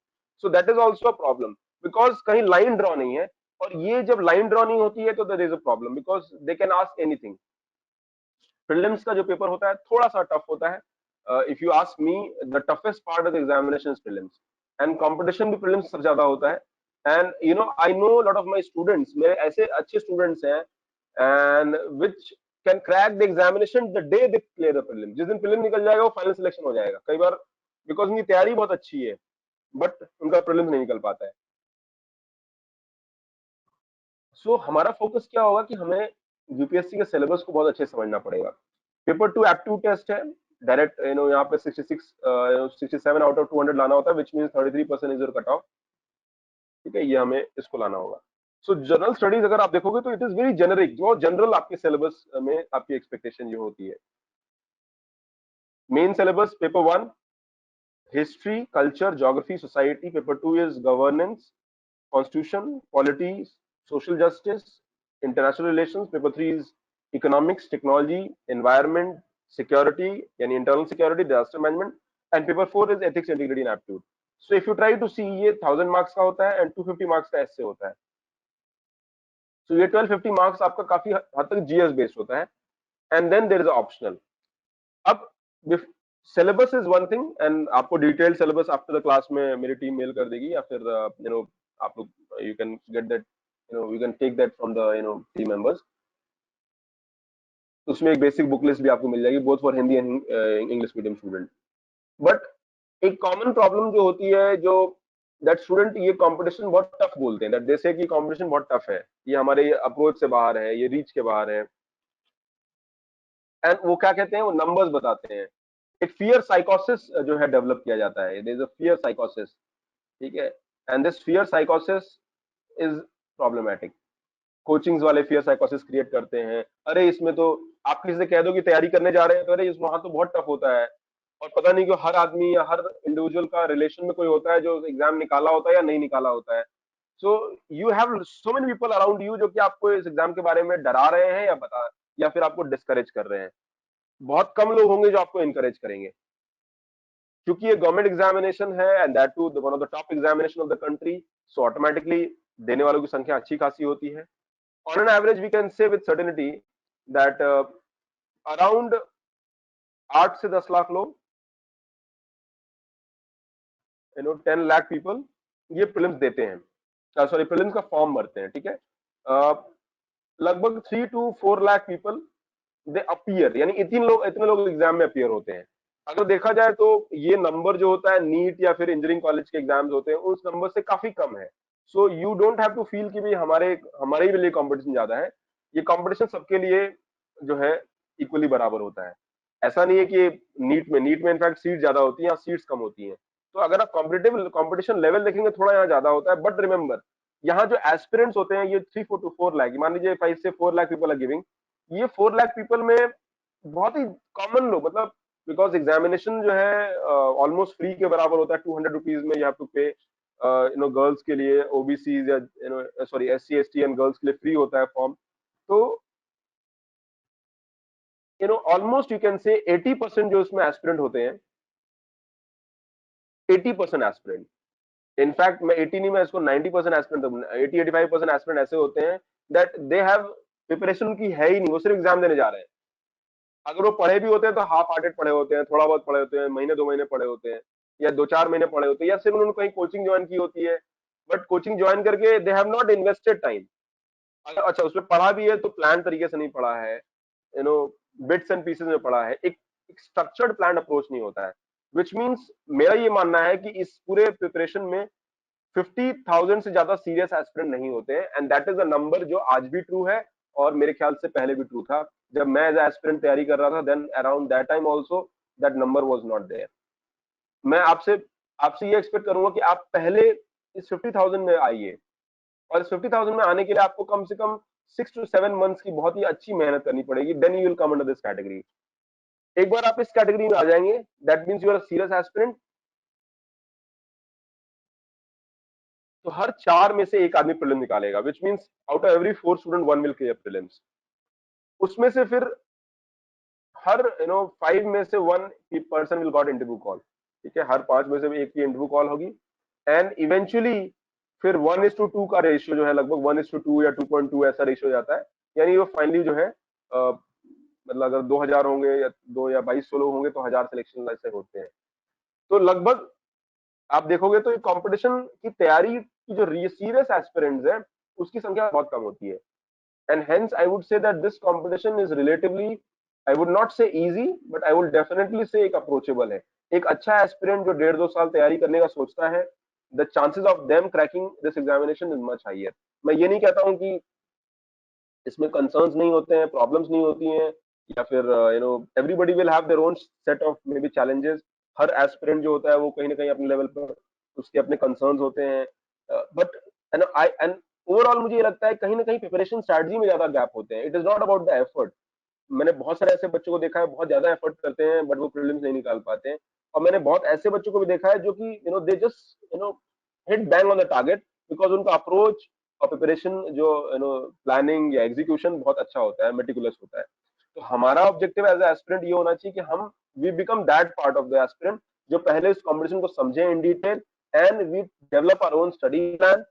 सो that is also a problem, because कहीं लाइन ड्रॉ नहीं है, और ये जब लाइन ड्रॉ नहीं होती है तो there is a problem, because they can ask anything. Prelims का जो पेपर होता है थोड़ा सा टफ होता है। If you ask me, the toughest part of the examination is prelims, and competition भी प्रीलिम्स सबसे ज्यादा होता है। And you know I know lot of my students, मेरे ऐसे अच्छे स्टूडेंट्स हैं and which can crack the examination the day they clear the prelim, जिस दिन प्रीलिम निकल जाएगा वो फाइनल सिलेक्शन हो जाएगा कई बार, बिकॉज उनकी तैयारी बहुत अच्छी है, बट उनका प्रीलिम्स नहीं निकल पाता है। सो हमारा फोकस क्या होगा कि हमें यूपीएससी के सिलेबस को बहुत अच्छे से समझना पड़ेगा। पेपर 2 एप्टीट्यूड टेस्ट है, डायरेक्ट यहाँ पे 67 आउट ऑफ 200 लाना होता है, which mean 33% is your cut off. ठीक है, ये हमें इसको लाना होगा। सो जनरल स्टडीज अगर आप देखोगे तो इट इज वेरी जेनरिक, जो जनरल आपके सिलेबस में आपकी एक्सपेक्टेशन ये होती है। Main syllabus paper 1 history, culture, geography, society. Paper 2 is governance, Constitution, polity, social justice, international relations. Paper 3 is economics, technology, environment, security, yani internal security, disaster management. And paper 4 is ethics, integrity and aptitude. So if you try to see, ये 1000 marks का होता है and 250 marks का essay होता है। So ये 1250 marks आपका काफी हद तक GS based होता है, and then there is optional. अब syllabus is one thing, and आपको detailed syllabus after the class में मेरी टीम मेल कर देगी, या फिर आप लोग you can get that, you can take that from the team members. उसमें एक बेसिक बुक लिस्ट भी आपको मिल जाएगी, both for Hindi and English medium student. But एक कॉमन प्रॉब्लम जो होती है, जो दैट स्टूडेंट ये कंपटीशन बहुत टफ बोलते हैं, दैट दे से कि कंपटीशन बहुत टफ है, ये हमारे अप्रोच से बाहर है, ये रीच के बाहर है, एंड वो क्या कहते हैं, वो नंबर्स बताते हैं। एक फियर साइकोसिस जो है डेवलप किया जाता है, देयर इज अ फियर साइकोसिस। ठीक है, एंड दिस फियर साइकोसिस इज प्रॉब्लमेटिक। कोचिंग्स वाले फियर साइकोसिस क्रिएट करते हैं, अरे इसमें तो आप किसी से कह दो कि तैयारी करने जा रहे हैं तो अरे इस वहां तो बहुत टफ होता है, और पता नहीं क्यों हर आदमी या हर इंडिविजुअल का रिलेशन में कोई होता है जो एग्जाम निकाला होता है या नहीं निकाला होता है। So you have so many people around you जो कि आपको इस एग्जाम के बारे में डरा रहे हैं या बता, या फिर आपको डिस्करेज कर रहे हैं। बहुत कम लोग होंगे जो आपको इनकरेज करेंगे, क्योंकि ये गवर्नमेंट एग्जामिनेशन है and that too one of the top examination of the country. So automatically देने वालों की संख्या अच्छी खासी होती है। On an average we can say with certainty that around 8 से 10 लाख लोग, 10 लाख पीपल ये प्रीलिम्स देते हैं, सॉरी प्रीलिम्स का फॉर्म भरते हैं। ठीक है, लगभग 3 to 4 lakh people they appear, यानी इतने लोग एग्जाम में अपीयर होते हैं। अगर देखा जाए तो ये नंबर जो होता है नीट या फिर इंजीनियरिंग कॉलेज के एग्जाम्स होते हैं उस नंबर से काफी कम है। So you don't have to feel कि भाई हमारे हमारे ही लिए कंपटीशन ज्यादा है, ये कंपटीशन सबके लिए जो है इक्वली बराबर होता है। ऐसा नहीं है कि नीट में इनफैक्ट सीट ज्यादा होती है या सीट्स कम होती हैं। तो अगर आप कॉम्पिटेटिव कंपटीशन लेवल देखेंगे थोड़ा यहाँ ज्यादा होता है, बट रिमेंबर यहाँ जो एस्पिरेंट्स होते हैं ये 3 to 4 लाख, मान लीजिए 5 से 4 लाख पीपल आर गिविंग, ये 4 लाख पीपल में बहुत ही कॉमन लोग, मतलब बिकॉज एग्जामिनेशन जो है ऑलमोस्ट फ्री के बराबर होता है, 200 रुपीज में यू हैव टू पे, गर्ल्स के लिए ओबीसी या sorry SC ST and girls के लिए फ्री होता है फॉर्म। तो ऑलमोस्ट यू कैन से 80% जो इसमें एस्पिरेंट होते हैं, 80% एस्पिरेंट, इनफैक्ट मैं 80 नहीं, मैं इसको 90% एस्पिरेंट, 80-85% एस्पिरेंट ऐसे होते हैं दैट दे हैव प्रिपरेशन की है ही नहीं, वो सिर्फ एग्जाम देने जा रहे हैं। अगर वो पढ़े भी होते हैं तो हाफ हार्टेड पढ़े होते हैं, थोड़ा बहुत पढ़े होते हैं, महीने 2 महीने पढ़े होते हैं, या 2-4 महीने पढ़े होते हैं, या सिर्फ उन्होंने कहीं कोचिंग ज्वाइन की होती है, बट कोचिंग ज्वाइन करके they have not invested time. अच्छा उसमें पढ़ा भी है तो प्लान तरीके से नहीं पढ़ा है, बिट्स एंड पीसेस में पढ़ा है, एक स्ट्रक्चर्ड प्लान अप्रोच नहीं होता है। विच मीन्स मेरा ये मानना है कि इस पूरे प्रिपरेशन में 50,000 से ज्यादा सीरियस एस्पिरेंट नहीं होते हैं, and that is a number जो आज भी ट्रू है और मेरे ख्याल से पहले भी ट्रू था। जब मैं एज एस्पिरेंट तैयारी कर रहा था then around that time also that number was not there. मैं आपसे आपसे ये एक्सपेक्ट करूंगा कि आप पहले इस 50,000 में आइए, और इस 50,000 में आने के लिए आपको कम से कम 6 to 7 months की बहुत ही अच्छी मेहनत करनी पड़ेगी, then you will come under this category. एक बार आप इस कैटेगरी में आ जाएंगे, that means you are serious aspirant, तो हर 4 में से एक आदमी प्रीलिम निकालेगा, which means out of every 4 student 1 will clear prelims. उसमें से फिर हर 5 में से 1 person will got interview call. ठीक है, हर 5 में से एक की इंटरव्यू कॉल होगी, एंड इवेंचुअली फिर 1:2 का रेशियो जो है, लगभग 1:2 या 2.2 ऐसा रेशियो जाता है। यानी वो फाइनली जो है मतलब अगर 2000 होंगे या 2 या 2200 लोग होंगे तो 1000 सिलेक्शन ऐसे होते हैं। तो लगभग आप देखोगे तो कंपटीशन की तैयारी की जो सीरियस एस्पिरेंट्स हैं उसकी संख्या बहुत कम होती है। And hence I would say that this competition is relatively, I would not say easy, but I would definitely say एक approachable है। एक अच्छा एस्पिरेंट जो 1.5-2 साल तैयारी करने का सोचता है, the chances of them cracking this examination is much higher। मैं ये नहीं कहता हूँ कि इसमें कंसर्न्स नहीं होते हैं, प्रॉब्लम्स नहीं होती हैं, या फिर everybody will have their own set of may be challenges. Her aspirant जो होता है वो कहीं ना कहीं अपने लेवल पर उसके अपने कंसर्न्स होते हैं, बट आई एंड ओवरऑल मुझे ये लगता है कहीं ना कहीं प्रिपरेशन स्ट्रेटजी में ज्यादा गैप होते हैं। It is not about the effort. मैंने बहुत सारे ऐसे बच्चों को देखा है बहुत ज्यादा एफर्ट करते हैं बट वो प्रीलिम्स नहीं निकाल पाते हैं, और मैंने बहुत ऐसे बच्चों को भी देखा है जो कि they just hit bang on the target, because उनका अप्रोच और प्रिपरेशन जो प्लानिंग या एग्जीक्यूशन बहुत अच्छा होता है, मेटिकुलस होता है। तो हमारा ऑब्जेक्टिव एज एस्पिरेंट ये होना चाहिए कि हम we become that part of the aspirant जो पहले इस कॉम्पिटिशन को समझे in detail, and we develop our own study plan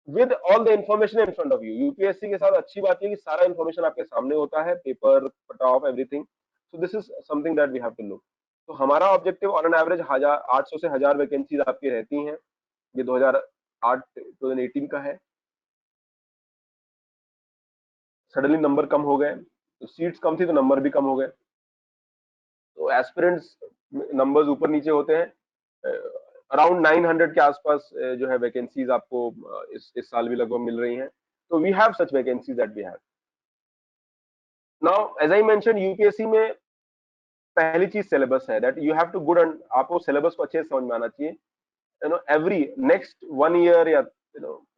with all the information in front of you. UPSC के साथ अच्छी बात है कि सारा इंफॉर्मेशन आपके सामने होता है, paper cut off everything. So this is something that we have to look. तो हमारा ऑब्जेक्टिव ऑन एन एवरेज 800 से 1000 वैकेंसीज आपकी रहती हैं। ये 2018 का है। सडनली नंबर कम हो गए, तो सीट्स कम थी तो नंबर भी कम हो गए, तो एस्पिरेंट्स नंबर्स ऊपर नीचे होते हैं। अराउंड 900 के आसपास जो है वैकेंसीज आपको इस साल भी लगभग मिल रही हैं। तो we have such vacancies that we have now. As I mention, UPSC में पहली चीज सिलेबस है, that you have to good and आपको सिलेबस को अच्छे से समझ में आना चाहिए। एवरी नेक्स्ट 1 ईयर या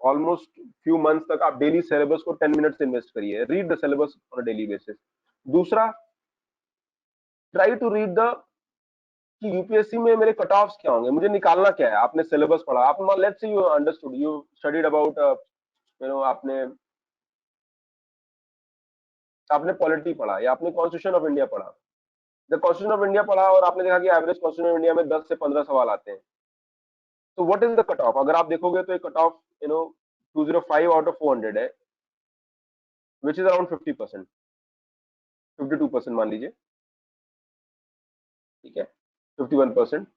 ऑलमोस्ट फ्यू मंथ्स तक आप डेली सिलेबस को 10 मिनट्स इन्वेस्ट करिए, read the syllabus on a daily basis. दूसरा, ट्राई टू रीड द कि यूपीएससी में मेरे कट ऑफ्स क्या होंगे, मुझे निकालना क्या है। आपने सिलेबस पढ़ा, आप let's say you understood, you studied about आपने आपने पॉलिटी पढ़ा या आपने कॉन्स्टिट्यूशन ऑफ इंडिया पढ़ा। जब कॉन्स्टिट्यूशन ऑफ इंडिया पढ़ा और आपने देखा कि एवरेज कॉन्स्टिट्यूशन ऑफ इंडिया में 10 से 15 सवाल आते हैं, तो what is the cut of? अगर आप देखोगे तो एक कट ऑफ 205 आउट ऑफ 400 है, विच इज अराउंड 50%, 52% मान लीजिए। ठीक है, 51%।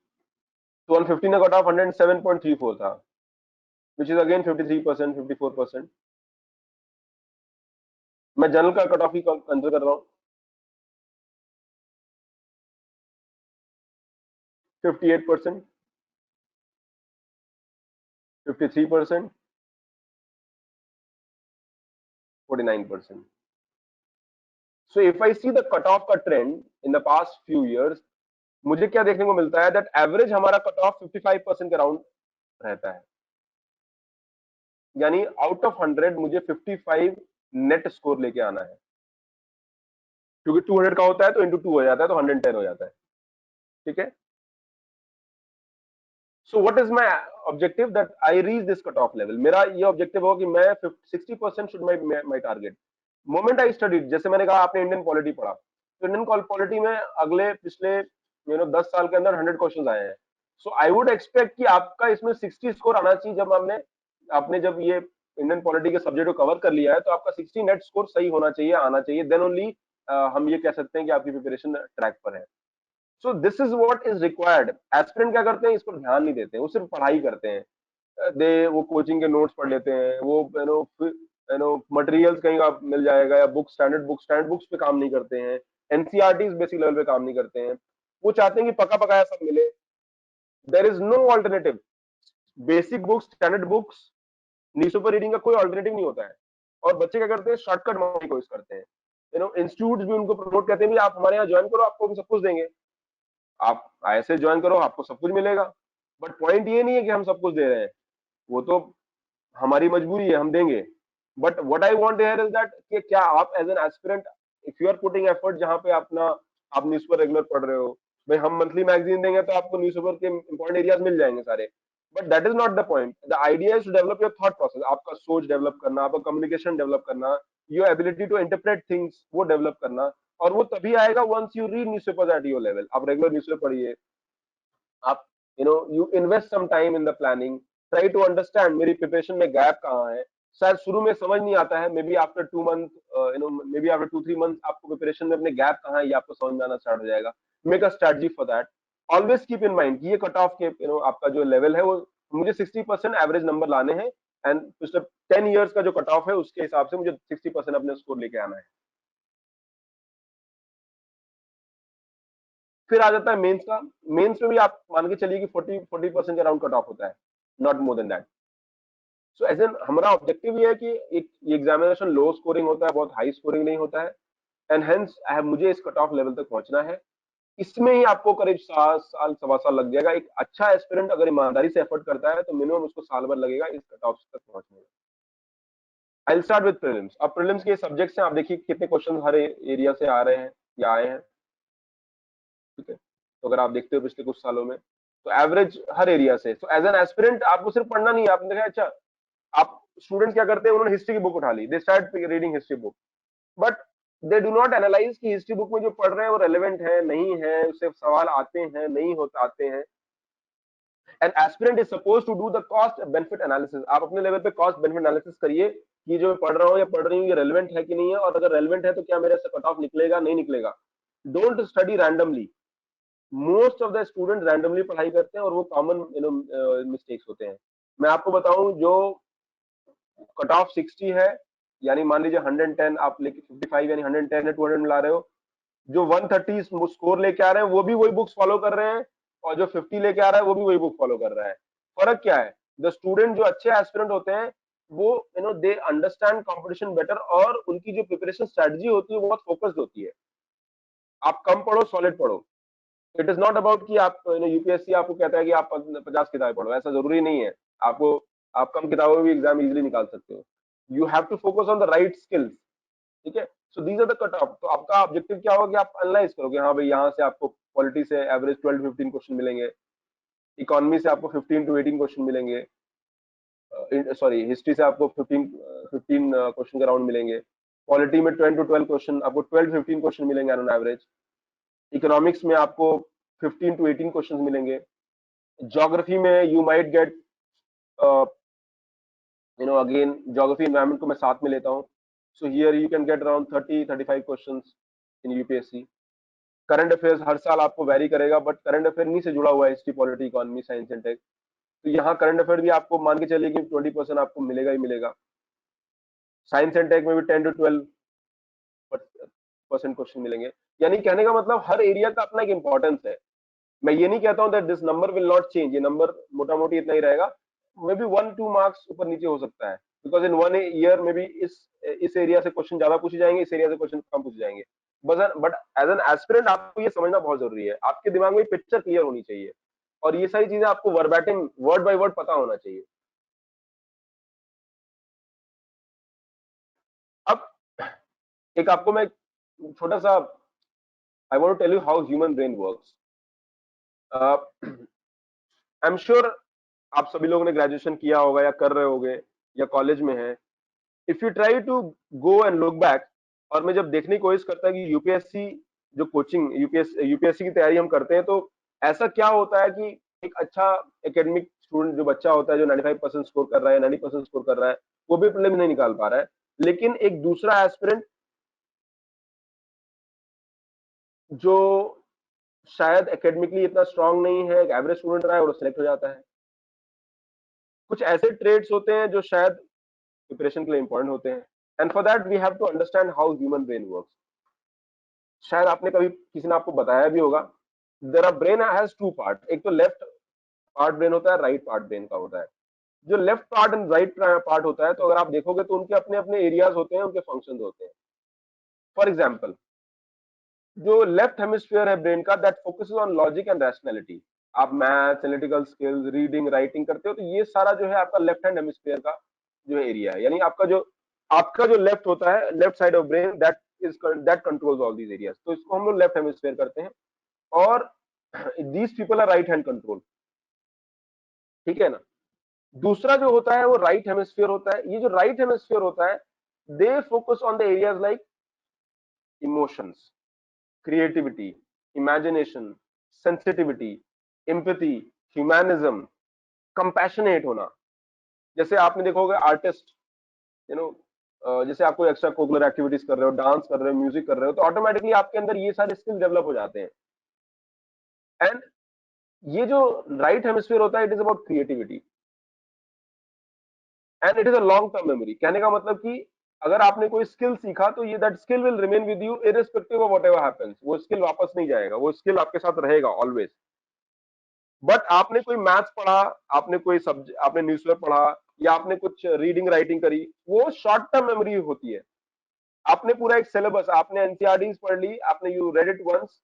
तो 115 का कट ऑफ 107.34 था, विच इज अगेन 53%, 54%। मैं जनरल का कट ऑफ ही कंसिडर कर रहा हूँ, 58%, 53%, 49%। So if I see the cutoff का trend in the past few years, मुझे क्या देखने को मिलता है, दैट एवरेज हमारा कट ऑफ 55% के अराउंड रहता है। यानी आउट ऑफ 100 मुझे 55 नेट स्कोर लेके आना है, क्योंकि 200 का होता है तो इंटू 2 हो जाता है, तो 110 हो जाता है। ठीक है, so what is my objective, that I reach this cut off level. मेरा ये ऑब्जेक्टिव हो कि मैं 60% should my target. Moment I studied, जैसे मैंने कहा आपने इंडियन पॉलिटी पढ़ा, तो इंडियन पॉलिटी में अगले पिछले 10 साल के अंदर 100 क्वेश्चन आए हैं। सो आई वुड एक्सपेक्ट कि आपका इसमें 60 स्कोर आना चाहिए। जब आपने आपने जब ये इंडियन पॉलिटी के सब्जेक्ट को कवर कर लिया है, तो आपका 60 नेट स्कोर सही होना चाहिए, आना चाहिए, देन ओनली हम ये कह सकते हैं कि आपकी प्रिपरेशन ट्रैक पर है। So this is what is required. Aspirant क्या करते हैं, इस पर ध्यान नहीं देते, वो सिर्फ पढ़ाई करते हैं। दे वो कोचिंग के नोट्स पढ़ लेते हैं, वो मटेरियल्स कहीं का मिल जाएगा, या बुक स्टैंडर्ड बुक्स पे काम नहीं करते हैं, एनसीईआरटी बेसिक लेवल पे काम नहीं करते हैं। वो चाहते हैं कि पका पकाया सब मिले। There is no alternative. Basic books, standard books, newspaper reading का कोई ऑल्टरनेटिव नहीं होता है। और बच्चे क्या करते हैं, शॉर्टकट मारने की कोशिश करते हैं। इंस्टीट्यूट भी उनको प्रमोट करते हैं, भी आप हमारे यहाँ ज्वाइन करो, आपको भी सब कुछ देंगे, आप ऐसे ज्वाइन करो, आपको सब कुछ मिलेगा। बट पॉइंट ये नहीं है कि हम सब कुछ दे रहे हैं, वो तो हमारी मजबूरी है, हम देंगे। But what I want here is that कि क्या आप as an aspirant, if you are putting effort, जहां पे अपना आप न्यूज़पेपर रेगुलर पढ़ रहे हो, भाई हम मंथली मैगजीन देंगे तो आपको न्यूज़पेपर के इंपॉर्टेंट एरियाज मिल जाएंगे सारे। But that is not the point. The idea is to develop your thought process, आपका सोच डेवलप करना, आपका कम्युनिकेशन डेवलप करना, your ability to interpret things वो डेवलप करना. और वो तभी आएगा once you read newspapers at your level. आप रेगुलर न्यूज़पेपर पढ़िए, आप you invest some time in the planning, try to understand मेरी प्रिपरेशन में गैप कहाँ है. शायद शुरू में समझ नहीं आता है, may be after 2 month, may be after 2-3 month आपको प्रिपरेशन में अपने गैप कहाँ है ये आपको समझ में आना स्टार्ट हो जाएगा. Make a strategy for that. Always keep in mind कि ये कट ऑफ के आपका जो लेवल है वो मुझे 60% एवरेज नंबर लाने हैं. एंड पिछले 10 years का जो कट ऑफ है उसके हिसाब से मुझे 60% अपने स्कोर लेके आना है. फिर आ जाता है मेंस का. मेंस में भी आप मान के चलिए कि 40% के अराउंड कट ऑफ होता है, not more than that. So as an हमारा ऑब्जेक्टिव ये है कि एक ये एग्जामिनेशन लो स्कोरिंग होता है, बहुत हाई स्कोरिंग नहीं होता है. एंड हेंस मुझे इस कट ऑफ लेवल तक पहुंचना है. इसमें ही आपको करीब 7 साल 1.25 साल लग जाएगा. एक अच्छा एस्पिरेंट अगर ईमानदारी से एफर्ट करता है तो मिनिमम उसको साल भर लगेगा इस कट ऑफ तक पहुंचने में. I will start with prelims. अब प्रीलिम्स के सब्जेक्ट्स हैं, आप देखिए कितने क्वेश्चन हर एरिया से आ रहे हैं या आए हैं. ठीक है, तो अगर आप देखते हो पिछले कुछ सालों में तो एवरेज हर एरिया से. तो एज एन एस्पिरेंट आपको सिर्फ पढ़ना नहीं है. आपने देखा अच्छा, आप स्टूडेंट्स क्या करते हैं, उन्होंने हिस्ट्री की बुक उठा ली, they start reading history book, but they do not analyse कि हिस्ट्री बुक में जो पढ़ रहे हैं वो रेलेवेंट है नहीं है, उससे सवाल आते हैं नहीं होते आते हैं. An aspirant is suppose to do the cost benefit analysis. आप अपने लेवल पे कॉस्ट बेनिफिट एनालिसिस करिए कि जो मैं पढ़ रहा हूँ या पढ़ रही हूँ ये रेलेवेंट है कि नहीं है, और अगर रेलेवेंट है तो क्या मेरे से कट ऑफ निकलेगा नहीं निकलेगा. Don't study randomly. Most of the student randomly पढ़ाई करते हैं और वो कॉमन मिस्टेक्स होते हैं. मैं आपको बताऊं, जो कट ऑफ 60 है, यानी मान लीजिए 110 आप लेके 55 यानी 110 या 200 मिला रहे हो, जो 130 स्कोर लेके आ रहे हैं वो भी वही बुक्स फॉलो कर रहे हैं, और जो 50 लेके आ रहा है वो भी वही बुक फॉलो कर रहा है. फर्क क्या है, द स्टूडेंट जो अच्छे एस्पिरेंट होते हैं वो दे अंडरस्टैंड कंपटीशन बेटर, और उनकी जो प्रिपरेशन स्ट्रेटजी होती है वो बहुत फोकस्ड होती है. आप कम पढ़ो, सॉलिड पढ़ो. इट इज नॉट अबाउट कि आप यूपीएससी आपको कहता है कि आप 50 किताबें पढ़ो, ऐसा जरूरी नहीं है. आपको आप कम किताबों में भी एग्जाम इजीली निकाल सकते हो. You have to focus on the right skills. ठीक है, so these are the cut off. तो आपका ऑब्जेक्टिव क्या होगा कि आप एनालाइज करोगे, हाँ भाई यहाँ से आपको पॉलिटी से एवरेज 12-15 क्वेश्चन मिलेंगे, इकोनॉमी से आपको 15 to 18 क्वेश्चन मिलेंगे, सॉरी हिस्ट्री से आपको 15 क्वेश्चन के राउंड मिलेंगे, पॉलिटी में 10 to 12 क्वेश्चन, आपको 12-15 क्वेश्चन मिलेंगे ऑन एवरेज. इकोनॉमिक्स में आपको 15 to 18 क्वेश्चन मिलेंगे. ज्योग्राफी में you might get again geography environment को मैं साथ में लेता हूँ. So here you can get around 30-35 questions in UPSC. Current affairs हर साल आपको वेरी करेगा, बट करंट अफेयर नहीं से जुड़ा हुआ है history polity economy science and tech. तो यहाँ करंट अफेयर भी आपको मान के चलिए कि 20% आपको मिलेगा ही मिलेगा. साइंस एंड टेक में भी 10 to 12% क्वेश्चन मिलेंगे. यानी कहने का मतलब हर एरिया का अपना एक इंपॉर्टेंस है. मैं ये नहीं कहता हूं that this number will not change, ये नंबर मोटा मोटी इतना ही रहेगा. मे बी 1-2 मार्क्स ऊपर नीचे हो सकता है, बिकॉज इन 1 ईयर में भी इस एरिया से क्वेश्चन ज्यादा पूछे जाएंगे, इस एरिया से क्वेश्चन कम पूछे जाएंगे. बट एज एन एस्पिरेंट आपको ये समझना बहुत जरूरी है, आपके दिमाग में पिक्चर क्लियर होनी चाहिए, और ये सारी चीजें आपको वर्बैटिम वर्ड बाय वर्ड पता होना चाहिए. अब एक आपको मैं छोटा सा, I want to tell you how human brain works. I am sure आप सभी लोगों ने ग्रेजुएशन किया होगा या कर रहे होगे या कॉलेज में है. If you try to go and look back, और मैं जब देखने की कोशिश करता हूँ कि यूपीएससी जो कोचिंग यूपीएससी की तैयारी हम करते हैं, तो ऐसा क्या होता है कि एक अच्छा एकेडमिक स्टूडेंट जो बच्चा होता है जो 95% स्कोर कर रहा है, 90% स्कोर कर रहा है, वो भी प्रीलिम्स नहीं निकाल पा रहा है. लेकिन एक दूसरा एस्पिरेंट जो शायद एकेडमिकली इतना स्ट्रांग नहीं है, एक एवरेज स्टूडेंट रहा है, और सिलेक्ट हो जाता है. कुछ ऐसे ट्रेड्स होते हैं जो शायद प्रिपरेशन के लिए इंपॉर्टेंट होते हैं. And for that we have to understand how human brain works. शायद आपने कभी किसी ने आपको बताया भी होगा, there are brain has two part. एक तो लेफ्ट पार्ट ब्रेन होता है, राइट पार्ट ब्रेन का होता है. जो left part and right part होता है, तो अगर आप देखोगे तो उनके अपने अपने एरियाज होते हैं, उनके फंक्शंस होते हैं. फॉर एग्जांपल, जो लेफ्ट हेमिस्फीयर है ब्रेन का, that focuses on logic and rationality. आप maths, analytical skills, reading writing करते हो, तो ये सारा जो है आपका लेफ्ट हैंड हेमिस्फीयर का जो एरिया है. यानी आपका जो लेफ्ट होता है, left side of brain, that controls all these areas. तो इसको हम लोग लेफ्ट हेमिस्फीयर करते हैं. और these people are right hand control. ठीक है ना। दूसरा जो होता है वो राइट हेमिस्फीयर होता है। ये जो राइट हेमिस्फीयर होता है, they focus on the areas like emotions, creativity, imagination, sensitivity, empathy, humanism, compassionate होना। जैसे आपने देखा होगा आर्टिस्ट, यू नो, जैसे आप कोई एक्स्ट्रा कोकुलर एक्टिविटीज कर रहे हो, डांस कर रहे हो, म्यूजिक कर रहे हो, तो ऑटोमेटिकली आपके अंदर ये सारे स्किल डेवलप हो जाते हैं। एंड ये जो राइट हेमिस्फीयर होता है, it is about creativity and it is a long term memory. कहने का मतलब कि अगर आपने कोई स्किल सीखा तो ये that skill will remain with you irrespective of whatever happens. वो स्किल वापस नहीं जाएगा, वो स्किल आपके साथ रहेगा ऑलवेज। बट आपने कोई मैथ्स पढ़ा, आपने कोई सब्जेक्ट, आपने न्यूज़पेपर पढ़ा, या आपने कुछ रीडिंग राइटिंग करी, वो शॉर्ट टर्म मेमोरी होती है। आपने पूरा एक सिलेबस, आपने एनसीईआरटीज पढ़ ली, आपने यू रेड इट वंस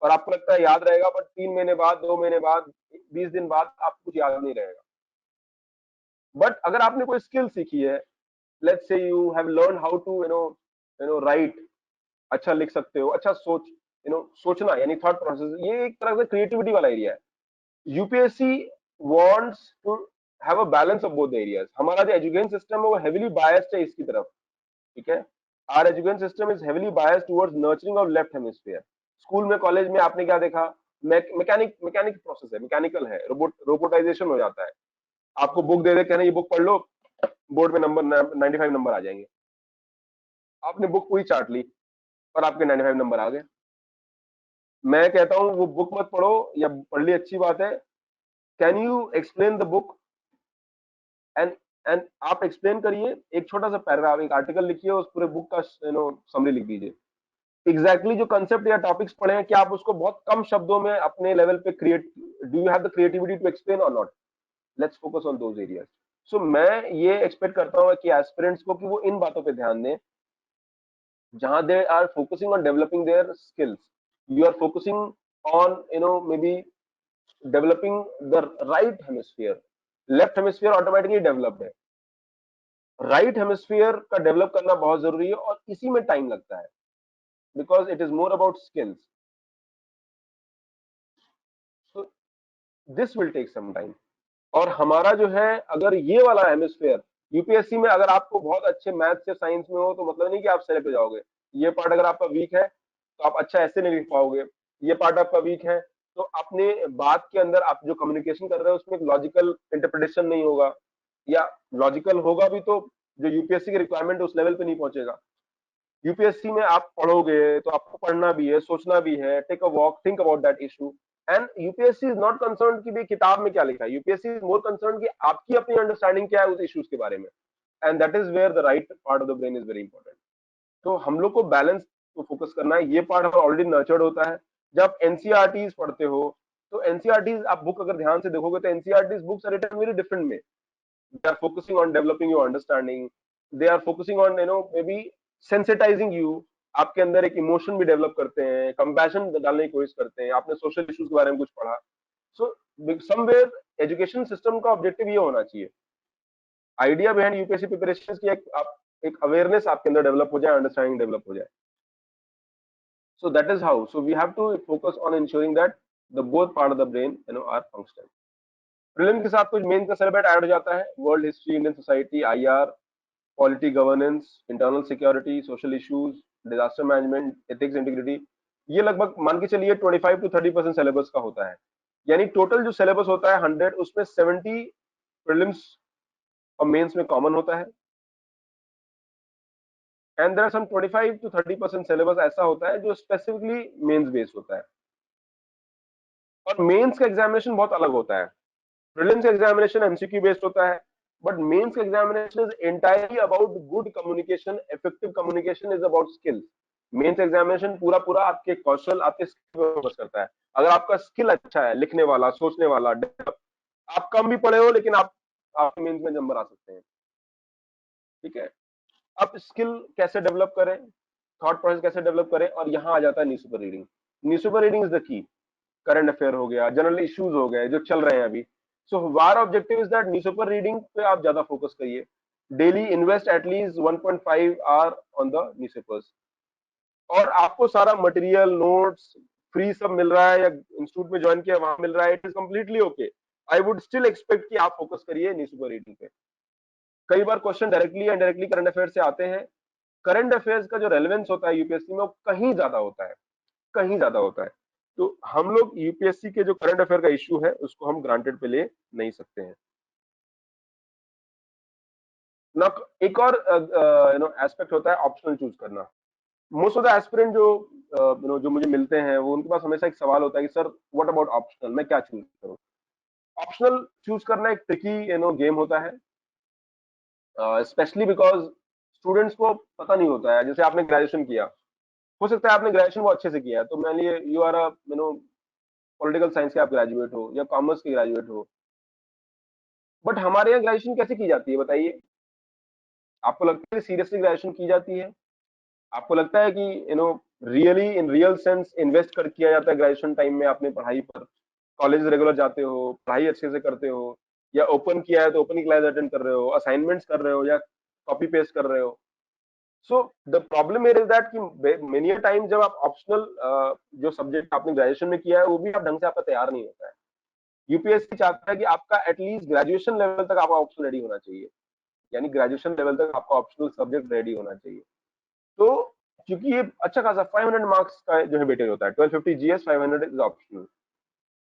और आपको लगता है याद रहेगा, बट 3 महीने बाद, 2 महीने बाद, 20 दिन बाद आपको कुछ याद नहीं रहेगा। बट अगर आपने कोई स्किल सीखी है, let's say you have learn how to write, अच्छा लिख सकते हो, अच्छा सोचना यानी थॉट प्रोसेस, ये एक तरह से क्रिएटिविटी वाला एरिया है। UPSC wants to have a balance of both areas. हमारा जो एजुकेशन सिस्टम है वो हेवीली बायस्ड है इसकी तरफ, ठीक है। Our education system is heavily biased towards nurturing of left hemisphere. School में, कॉलेज में आपने क्या देखा, मैकेनिक प्रोसेस है, मैकेनिकल है, रोबोटाइजेशन हो जाता है। आपको बुक दे दे, कहना ये बुक पढ़ लो, बोर्ड में नंबर 95 नंबर आ जाएंगे। आपने बुक पूरी चाट ली और आपके 95 नंबर आ गए। मैं कहता हूँ वो बुक मत पढ़ो, या पढ़ ली अच्छी बात है, can you explain the book and and आप एक्सप्लेन करिए, एक छोटा सा पैराग्राफ, एक आर्टिकल लिखिए, उस पूरे बुक का समरी लिख दीजिए। एग्जैक्टली जो कंसेप्ट या टॉपिक्स पढ़े हैं, क्या आप उसको बहुत कम शब्दों में अपने लेवल पे create, do you have the creativity to explain और not. Let's focus on those areas. So मैं ये एक्सपेक्ट करता हूँ कि एस्पिरेंट्स को, कि वो इन बातों पे ध्यान दें जहां they are focusing on developing their skills. You are focusing on maybe developing the right hemisphere. Left hemisphere automatically developed है, राइट हेमिस्फीयर का डेवलप करना बहुत जरूरी है, और इसी में टाइम लगता है, because it is more about skills. So this will take some time. और हमारा जो है, अगर ये वाला हेमिस्फीयर यूपीएससी में, अगर आपको बहुत अच्छे मैथ्स या साइंस में हो, तो मतलब नहीं कि आप सेलेक्ट हो जाओगे। ये पार्ट अगर आपका वीक है तो आप अच्छा ऐसे नहीं लिख पाओगे। ये पार्ट आपका वीक है तो अपने बात के अंदर आप जो कम्युनिकेशन कर रहे हो उसमें एक लॉजिकल इंटरप्रिटेशन नहीं होगा, या लॉजिकल होगा भी तो जो यूपीएससी की रिक्वायरमेंट उस लेवल पे नहीं पहुंचेगा। यूपीएससी में आप पढ़ोगे तो आपको पढ़ना भी है, सोचना भी है, take a walk, think about that issue. And UPSC is not concern कि भाई किताब में क्या लिखा है, यूपीएससी इज मोर कंसर्न कि आपकी अपनी अंडरस्टैंडिंग क्या है उस इश्यूज के बारे में। And that is where the right part of the brain is very important. तो हम लोग को बैलेंस को फोकस करना है, ये पार्ट ऑलरेडी नर्चर्ड होता है। जब एनसीईआरटीज पढ़ते हो, तो एनसीईआरटीज आप बुक अगर ध्यान से देखोगे तो NCERTs books are written very different में। They are focusing on developing your understanding, they are focusing on maybe sensitizing you। आपके अंदर एक इमोशन भी डेवलप करते हैं, कंपैशन डालने की कोशिश करते हैं, आपने सोशल इश्यूज के बारे में कुछ पढ़ा। सो समवेयर एजुकेशन सिस्टम का ऑब्जेक्टिव ये होना चाहिए, आइडिया बिहाइंड यूपीएससी प्रिपरेशन की एक अवेयरनेस आपके अंदर डेवलप हो जाए, अंडरस्टैंडिंग डेवलप हो जाए। So that is how, so we have to focus on ensuring that the both part of the brain are functional. Prelim के साथ कुछ मेन का सिलेबस ऐड हो जाता है, world history, Indian society, IR, polity, governance, internal security, social issues, disaster management, ethics, integrity. ये लगभग मान के चलिए 25 to 30% सिलेबस का होता है। यानी टोटल जो सिलेबस होता है 100, उसमें 70 प्रीलिम्स और मेंस में कॉमन होता है। And there are some 25 to 30% syllabus ऐसा होता है जो स्पेसिफिकली मेंस बेस्ड होता है। और मेंस का एग्जामिनेशन बहुत अलग होता है। प्रीलिम्स एग्जामिनेशन एमसीक्यू बेस्ड होता है, but mains examination is entirely about good communication, effective communication is about skill. Mains examination पूरा पूरा आपके कौशल, आपके स्किल पर फोकस करता है। अगर आपका स्किल अच्छा है, लिखने वाला, सोचने वाला, आप कम भी पढ़े हो लेकिन आप मेंस में नंबर आ सकते हैं, ठीक है। अब स्किल कैसे डेवलप करें, थॉट प्रोसेस कैसे डेवलप करें, और यहाँ आ जाता है newspaper reading. Newspaper reading is the key. Current affair हो गया, जनरल इश्यूज हो गए जो चल रहे हैं अभी। So our objective is that newspaper reading पे आप ज्यादा फोकस करिए। Daily invest at least 1.5 hour on the newspapers. और आपको सारा मटेरियल, नोट्स फ्री सब मिल रहा है, या इंस्टीट्यूट में ज्वाइन किया वहां मिल रहा है, it is completely okay. I would still expect कि आप फोकस करिए न्यूज पेपर रीडिंग पे। कई बार क्वेश्चन डायरेक्टली या इनडायरेक्टली करंट अफेयर से आते हैं। करंट अफेयर्स का जो रेलेवेंस होता है यूपीएससी में वो कहीं ज्यादा होता है, कहीं ज्यादा होता है। तो हम लोग यूपीएससी के जो करंट अफेयर का इश्यू है उसको हम ग्रांटेड पे ले नहीं सकते हैं ना। एक और एस्पेक्ट होता है ऑप्शनल चूज करना। मोस्ट ऑफ द एस्पिरेंट जो जो मुझे मिलते हैं वो उनके पास हमेशा एक सवाल होता है कि सर व्हाट अबाउट ऑप्शनल, मैं क्या चूज करूं। ऑप्शनल चूज करना एक ट्रिकी गेम होता है, स्पेशली बिकॉज स्टूडेंट्स को पता नहीं होता है। जैसे आपने ग्रेजुएशन किया, हो सकता है आपने ग्रेजुएशन वो अच्छे से किया है, तो मान लिए यू आर पॉलिटिकल साइंस के आप ग्रेजुएट हो या कॉमर्स के ग्रेजुएट हो, बट हमारे यहाँ ग्रेजुएशन कैसे की जाती है बताइए? आपको लगता है सीरियसली ग्रेजुएशन की जाती है? आपको लगता है कि really in real sense invest कर किया जाता है ग्रेजुएशन टाइम में अपने पढ़ाई पर? कॉलेज रेगुलर जाते हो, पढ़ाई अच्छे से करते हो, या ओपन किया है तो ओपन की क्लास अटेंड कर रहे हो, असाइनमेंट्स कर रहे हो, या कॉपी पेस्ट कर रहे हो? So the problem here is that कि मेनी टाइम जब आप ऑप्शनल जो सब्जेक्ट आपने ग्रेजुएशन में किया है वो भी आप ढंग से आपका तैयार नहीं होता है। यूपीएससी चाहता है कि आपका एटलीस्ट ग्रेजुएशन लेवल तक आपका ऑप्शनल रेडी होना चाहिए, यानी ग्रेजुएशन लेवल तक आपका ऑप्शनल सब्जेक्ट रेडी होना चाहिए। तो क्योंकि ये अच्छा खासा 500 मार्क्स का जो है वेटेज होता है, 1250 जीएस, 500 इज ऑप्शनल।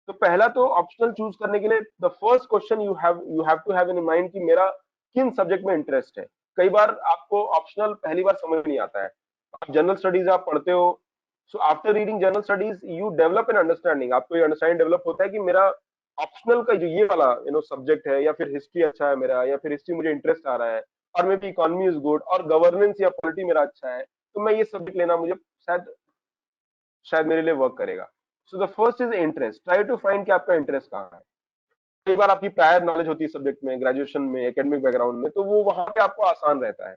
तो पहला तो ऑप्शनल चूज करने के लिए the first question you have to have in mind कि मेरा किन सब्जेक्ट में इंटरेस्ट है। कई बार आपको ऑप्शनल पहली बार समझ नहीं आता है, आप जनरल स्टडीज आप पढ़ते हो, so after reading general studies you develop an understanding, आपको ये अंडरस्टैंडिंग डेवलप होता है कि मेरा ऑप्शनल का जो ये वाला सब्जेक्ट है, या फिर हिस्ट्री अच्छा है मेरा, या फिर हिस्ट्री मुझे इंटरेस्ट आ रहा है, और may be economy is good, और गवर्नेंस या पॉलिटी मेरा अच्छा है, तो मैं ये सब्जेक्ट लेना मुझे शायद शायद मेरे लिए वर्क करेगा। So the first is interest, try to find कि आपका इंटरेस्ट कहाँ है। कई बार आपकी प्रायर नॉलेज होती है सब्जेक्ट में, ग्रेजुएशन में, एकेडमिक बैकग्राउंड में, तो वो वहां पे आपको आसान रहता है।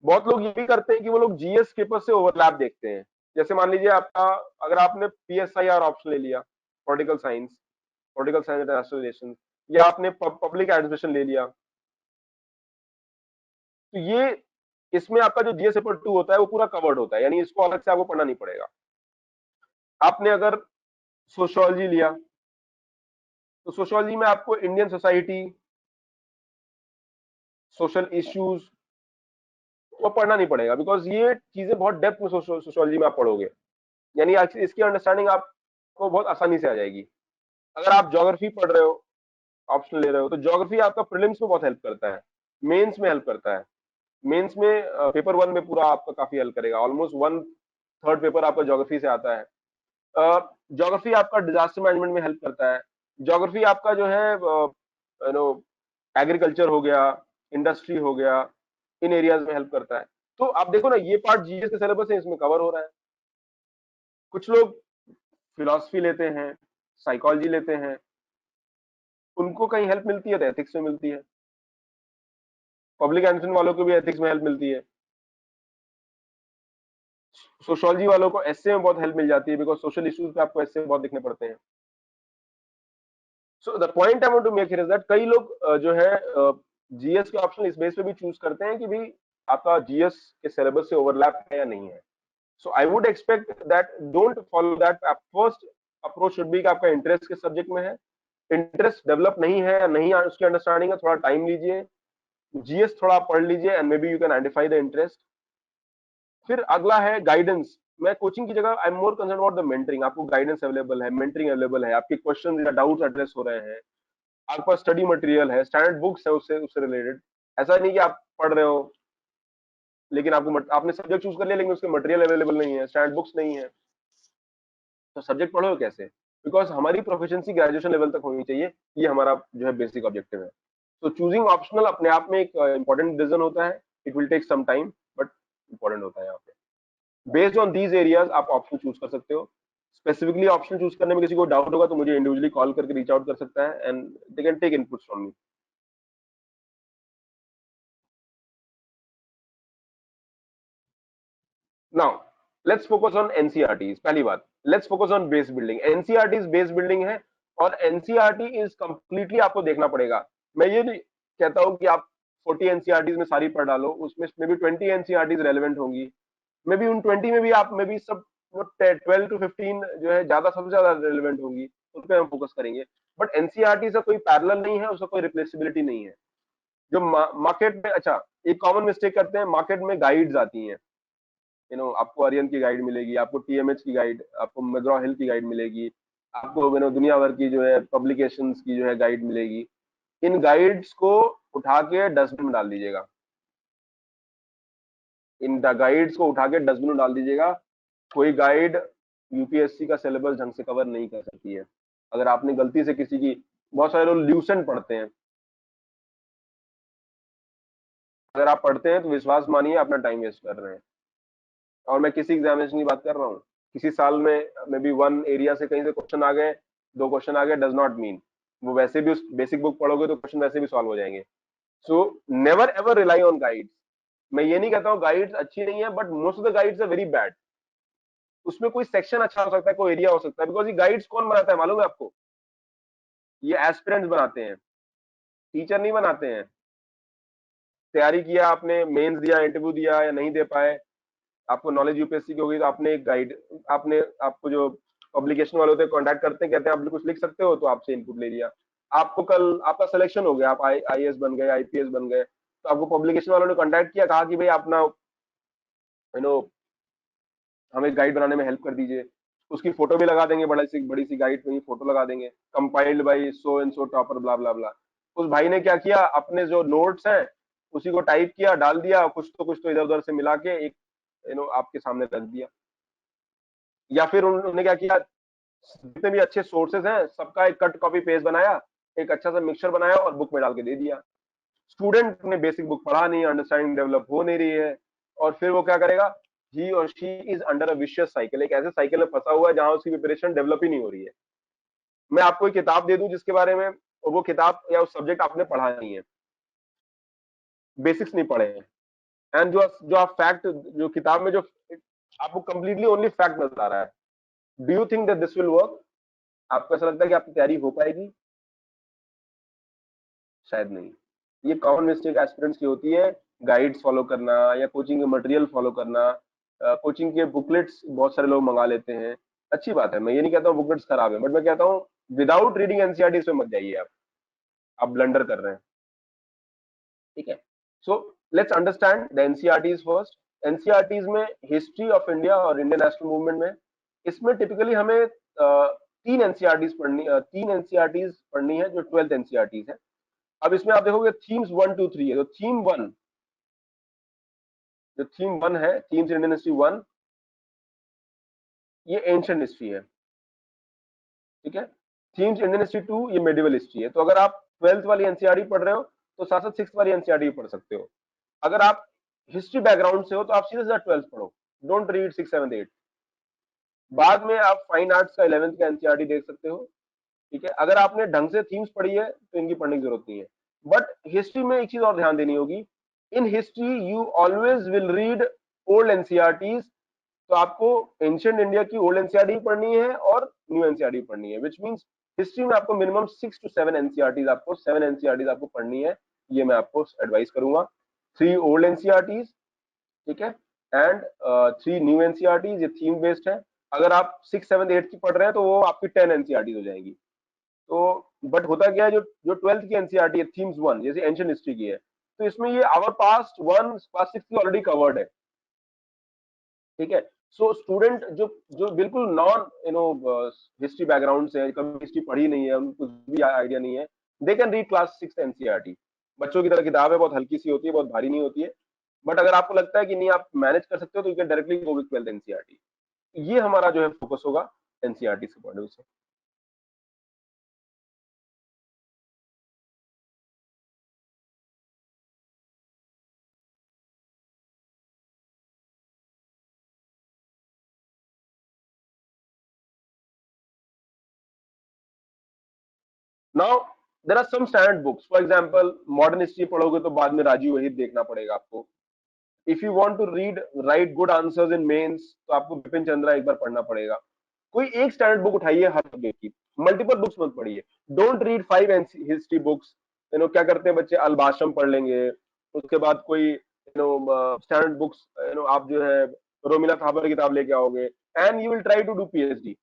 बहुत लोग ये भी करते हैं कि वो लोग जीएस पेपर से ओवरलैप देखते हैं। जैसे मान लीजिए आपका, अगर आपने पीएसआईआर ऑप्शन ले लिया, political science, political science international relation, या आपने पब्लिक एडमिनिस्ट्रेशन ले लिया, तो ये इसमें आपका जो जीएस पेपर 2 होता है वो पूरा कवर्ड होता है, यानी इसको अलग से आपको पढ़ना नहीं पड़ेगा। आपने अगर सोशियोलॉजी लिया, तो सोशियोलॉजी में आपको इंडियन सोसाइटी, सोशल इश्यूज वो पढ़ना नहीं पड़ेगा, बिकॉज ये चीजें बहुत डेप्थ में सोशियोलॉजी में आप पढ़ोगे, यानी इसकी अंडरस्टैंडिंग आपको बहुत आसानी से आ जाएगी। अगर आप ज्योग्राफी पढ़ रहे हो, ऑप्शन ले रहे हो, तो ज्योग्राफी आपका प्रीलिम्स में बहुत हेल्प करता है, मेंस में हेल्प करता है। मेंस में पेपर 1 में पूरा आपका काफी हेल्प करेगा, ऑलमोस्ट 1/3 पेपर आपका ज्योग्राफी से आता है। ज्योग्राफी आपका डिजास्टर मैनेजमेंट में हेल्प करता है। ज्योग्राफी आपका जो है एग्रीकल्चर हो गया, इंडस्ट्री हो गया, इन एरियाज में हेल्प करता है। तो आप देखो ना, ये पार्ट जीएस के सिलेबस है, इसमें कवर हो रहा है। कुछ लोग फिलोसफी लेते हैं, साइकोलॉजी लेते हैं, उनको कहीं हेल्प मिलती है तो एथिक्स में मिलती है। पब्लिक एडमिशन वालों को भी एथिक्स में हेल्प मिलती है। सोशियोलॉजी वालों को एसए में बहुत हेल्प मिल जाती है, बिकॉज सोशल इश्यूज पे आपको एसए बहुत लिखने पड़ते हैं। So the point I want to make here is that कई लोग जो है जीएस के ऑप्शन इस बेस पे भी चूज करते हैं कि भाई आपका जीएस के सिलेबस से ओवरलैप है या नहीं है। So I would expect that don't follow that. First approach should be कि आपका इंटरेस्ट किस सब्जेक्ट में है। इंटरेस्ट डेवलप नहीं है या नहीं उसकी अंडरस्टैंडिंग है, थोड़ा टाइम लीजिए, जीएस थोड़ा पढ़ लीजिए, and may be you can identify the interest. फिर अगला है गाइडेंस। मैं कोचिंग की जगह I am more concern about the mentoring. आपको गाइडेंस अवेलेबल है, मेंटरिंग अवेलेबल है, आपके क्वेश्चन या डाउट्स एड्रेस हो रहे हैं, आपके पास स्टडी मटेरियल है, स्टैंडर्ड बुक्स है उससे उससे रिलेटेड। ऐसा नहीं कि आप पढ़ रहे हो लेकिन आपने सब्जेक्ट चूज कर लिया लेकिन उसके मटेरियल अवेलेबल नहीं है, स्टैंडर्ड बुक्स नहीं है, तो सब्जेक्ट पढ़ोगे कैसे? बिकॉज हमारी प्रोफिशिएंसी ग्रेजुएशन लेवल तक होनी चाहिए, ये हमारा जो है बेसिक ऑब्जेक्टिव है। तो चूजिंग ऑप्शनल अपने आप में एक इंपॉर्टेंट डिसीजन होता है। It will take some time, but important होता है यहाँ पे। बेस्ड ऑन दीज एरियाज आप ऑप्शन चूज कर सकते हो। स्पेसिफिकली ऑप्शन चूज करने में किसी को डाउट होगा तो मुझे इंडिविजुअली कॉल करके रीच आउट कर सकता है, and they can take inputs from me. Now let's focus on NCERT. पहली बात, let's focus on base building. NCERT base building है, और एनसीईआरटी इज कंप्लीटली आपको देखना पड़ेगा। मैं ये नहीं कहता हूं कि आप 40 एनसीईआरटी में सारी पढ़ डालो, उसमें मे बी 20 एनसीईआरटी रेलेवेंट होंगी, मे बी उन 20 में भी आप मे बी सब 12 to 15 जो है ज्यादा सबसे ज्यादा रेलेवेंट होंगी, उन पे हम फोकस करेंगे। बट एनसीईआरटी से कोई पैरेलल नहीं है, उसका कोई रिप्लेसेबिलिटी नहीं है। जो मार्केट में, अच्छा, एक कॉमन मिस्टेक करते हैं, मार्केट में गाइड्स आती हैं, आपको आर्यन की गाइड मिलेगी, आपको टीएमएच की गाइड, आपको मैग्रॉ हिल की गाइड मिलेगी, आपको दुनिया भर की जो है पब्लिकेशंस की जो है गाइड मिलेगी। इन गाइड्स को उठा के डस्टबिन में डाल दीजिएगा, इन गाइड्स को उठा के डस्टबिन में डाल दीजिएगा। कोई गाइड यूपीएससी का सिलेबस ढंग से कवर नहीं कर सकती है। अगर आपने गलती से किसी की, बहुत सारे लोग ल्यूसेंट पढ़ते हैं, अगर आप पढ़ते हैं तो विश्वास मानिए अपना टाइम वेस्ट कर रहे हैं। और मैं किसी एग्जामिनेशन की बात कर रहा हूँ, किसी साल में मे बी वन एरिया से कहीं से क्वेश्चन आ गए, दो क्वेश्चन आ गए, डज नॉट मीन वो वैसे भी उस बेसिक बुक पढ़ोगे तो क्वेश्चन वैसे भी सॉल्व हो जाएंगे। So never ever rely on guides. मैं ये नहीं कहता हूँ गाइड्स अच्छी नहीं है, but most of the guides are very bad. उसमें कोई सेक्शन अच्छा हो सकता है, कोई एरिया हो सकता है, बिकॉज ये गाइड्स कौन बनाता है मालूम है आपको? ये एस्पिरेंट्स बनाते हैं, टीचर नहीं बनाते हैं। तैयारी किया आपने, मेंस दिया, इंटरव्यू दिया या नहीं दे पाए, आपको नॉलेज यूपीएससी की होगी, तो आपने एक गाइड, आपने, आपको जो पब्लिकेशन वाले होते हैं कांटेक्ट करते हैं, कहते हैं आप कुछ लिख सकते हो, तो आपसे इनपुट ले लिया। आपको कल आपका सिलेक्शन हो गया, आप आईएएस बन गए, आईपीएस बन गए, तो आपको पब्लिकेशन वालों ने कांटेक्ट किया, कहा कि भाई अपना यू नो हमें गाइड बनाने में हेल्प कर दीजिए। उसकी फोटो भी लगा देंगे, बड़ी सी गाइड में फोटो लगा देंगे, compiled by so and so topper blah blah blah. उस भाई ने क्या किया, अपने जो नोट्स हैं उसी को टाइप किया, डाल दिया, कुछ तो इधर उधर से मिला के एक आपके सामने रख दिया। या फिर उन्होंने क्या किया, जितने भी अच्छे सोर्सेज हैं सबका एक कट कॉपी पेस्ट बनाया, एक अच्छा सा मिक्सचर बनाया और बुक में डाल के दे दिया। स्टूडेंट ने बेसिक बुक पढ़ा नहीं, अंडरस्टैंडिंग डेवलप हो नहीं रही है, और फिर वो क्या करेगा, ही और she is under a vicious cycle, एक ऐसे साइकिल में फंसा हुआ है जहां उसकी प्रिपरेशन डेवलप ही नहीं हो रही है। मैं आपको एक किताब दे दूं जिसके बारे में, और वो किताब या उस सब्जेक्ट आपने पढ़ा नहीं है, बेसिक्स नहीं पढ़े हैं, एंड जो आप फैक्ट, जो किताब में जो आपको कंप्लीटली ओनली फैक्ट नजर आ रहा है, do you think that this will work? आपको ऐसा लगता है कि आपकी तैयारी हो पाएगी? शायद नहीं। ये कॉमन मिस्टेक एस्पिरेंट्स की होती है, गाइड्स फॉलो करना या कोचिंग के मटेरियल फॉलो करना। कोचिंग के बुकलेट्स बहुत सारे लोग मंगा लेते हैं, अच्छी बात है, मैं ये नहीं कहता हूँ बुकलेट्स खराब है, बट मैं कहता हूँ विदाउट रीडिंग एनसीईआरटी पे मत जाइए आप ब्लंडर कर रहे हैं। ठीक है, so let's understand the NCERTs first. NCERTs में हिस्ट्री ऑफ इंडिया और इंडियन नेशनल मूवमेंट में, इसमें टिपिकली हमें तीन एनसीईआरटीज पढ़नी है जो 12th एनसीईआरटीज है। अब इसमें आप देखोगे थीम्स 1 2 3 है, तो थीम वन, जो थीम वन है, थीम्स इंडियन हिस्ट्री वन, ये एंशिएंट हिस्ट्री है। ठीक है, थीम्स इंडियन हिस्ट्री टू, ये मेडिवल हिस्ट्री है। तो अगर आप 12th वाली एनसीईआरटी पढ़ रहे हो तो साथ साथ 6th वाली एनसीईआरटी पढ़ सकते हो। अगर आप हिस्ट्री बैकग्राउंड से हो तो आप सीधे सीधा 12th पढ़ो, डोंट रीड 6 7 8। बाद में आप फाइन आर्ट्स का 11th का एनसीईआरटी देख सकते हो। ठीक है, अगर आपने ढंग से थीम्स पढ़ी है तो इनकी पढ़ने की जरूरत नहीं है। बट हिस्ट्री में एक चीज और ध्यान देनी होगी, in history you always will read old NCERTs. तो आपको एंशिएंट इंडिया की ओल्ड एनसीईआरटी पढ़नी है और न्यू एनसीईआरटी पढ़नी है, विच मींस हिस्ट्री में आपको मिनिमम 6 to 7 एनसीईआरटीज, आपको 7 एनसीईआरटीज आपको पढ़नी है। ये मैं आपको एडवाइस करूंगा। 3 ओल्ड एनसीईआरटीज, ठीक है, एंड 3 न्यू एनसीईआरटीज, ये थीम बेस्ड है। अगर आप 6 7 8 की पढ़ रहे हैं तो वो आपकी 10 एनसीईआरटीज हो जाएगी। तो बट होता क्या है, जो जो 12th की एनसीईआरटी है थीम्स वन, जैसे एंशिएंट हिस्ट्री की है, तो इसमें ये our past one past six की ऑलरेडी कवर्ड है। ठीक है, सो स्टूडेंट जो जो बिल्कुल नॉन हिस्ट्री बैकग्राउंड से, कभी हिस्ट्री पढ़ी नहीं है, उनको कुछ भी आइडिया नहीं है, they can read class 6 NCERT. बच्चों की तरह किताब है, बहुत हल्की सी होती है, बहुत भारी नहीं होती है। बट अगर आपको लगता है कि नहीं आप मैनेज कर सकते हो तो you can directly go with 12th NCERT. ये हमारा जो है फोकस होगा एनसीईआरटी से पढ़ने से। Now there are some standard books, for example modern history पढ़ोगे तो बाद में राजीव वहीद देखना पड़ेगा आपको। If you want to read write good answers in mains तो आपको बिपिन चंद्रा एक बार पढ़ना पड़ेगा। कोई एक स्टैंडर्ड बुक उठाइए हर सब्जेक्ट की, मल्टीपल बुक्स मत पढ़िए। Don't read 5 history books. क्या करते हैं बच्चे, अल्बाशम पढ़ लेंगे, उसके बाद कोई स्टैंडर्ड बुक्स आप जो है रोमिला थापर की किताब लेके आओगे, and you will try to do PhD.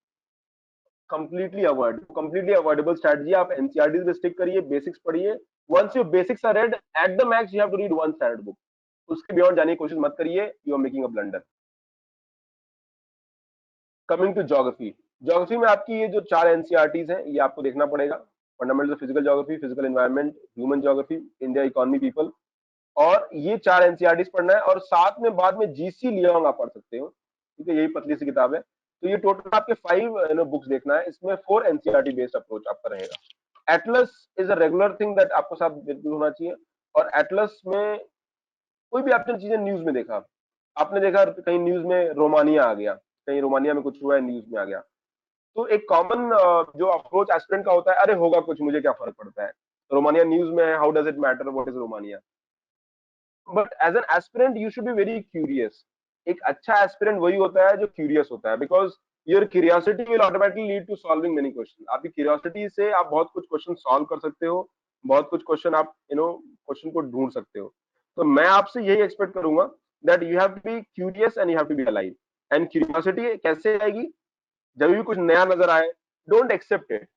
Completely avoidable strategy. आप एनसीईआरटी पे स्टिक करिए, बेसिक्स पढ़िए। Once your basics are read, at the max you have to read one standard book. उसके बियॉन्ड जाने की कोशिश मत करिए, you are making a blunder. Coming to geography, geography में आपकी ये जो 4 एनसीईआरटीज हैं ये आपको देखना पड़ेगा। Fundamental physical geography, physical environment, human geography, India economy, people, और ये 4 एनसीईआरटीज पढ़ना है। और साथ में बाद में जीसी लियोंग आप पढ़ सकते हो, ठीक है, यही पतली सी किताब है। तो ये टोटल आपके 5 बुक्स देखना है। इसमें 4 एनसीईआरटी बेस्ड अप्रोच आपका रहेगा। Atlas is a regular thing that आपको साथ बिल्कुल होना चाहिए। और एटलस में कोई भी आपने चीजें न्यूज में देखा, आपने देखा कहीं न्यूज में रोमानिया आ गया, कहीं रोमानिया में कुछ हुआ है, न्यूज में आ गया, तो एक कॉमन जो अप्रोच एस्पिरेंट का होता है, अरे होगा कुछ, मुझे क्या फर्क पड़ता है, रोमानिया न्यूज में है, how does it matter what is Romania. But as an aspirant you should be very curious. एक अच्छा एस्पिरेंट वही होता है जो क्यूरियस होता है, because your curiosity will automatically lead to solving many question. आपकी क्यूरियोसिटी से आप बहुत कुछ क्वेश्चन सॉल्व कर सकते हो, बहुत कुछ क्वेश्चन आप क्वेश्चन को ढूंढ सकते हो। तो मैं आपसे यही एक्सपेक्ट करूंगा that you have to be curious and you have to be alive. And curiosity कैसे आएगी? जब भी कुछ नया नजर आए, डोंट एक्सेप्ट इट,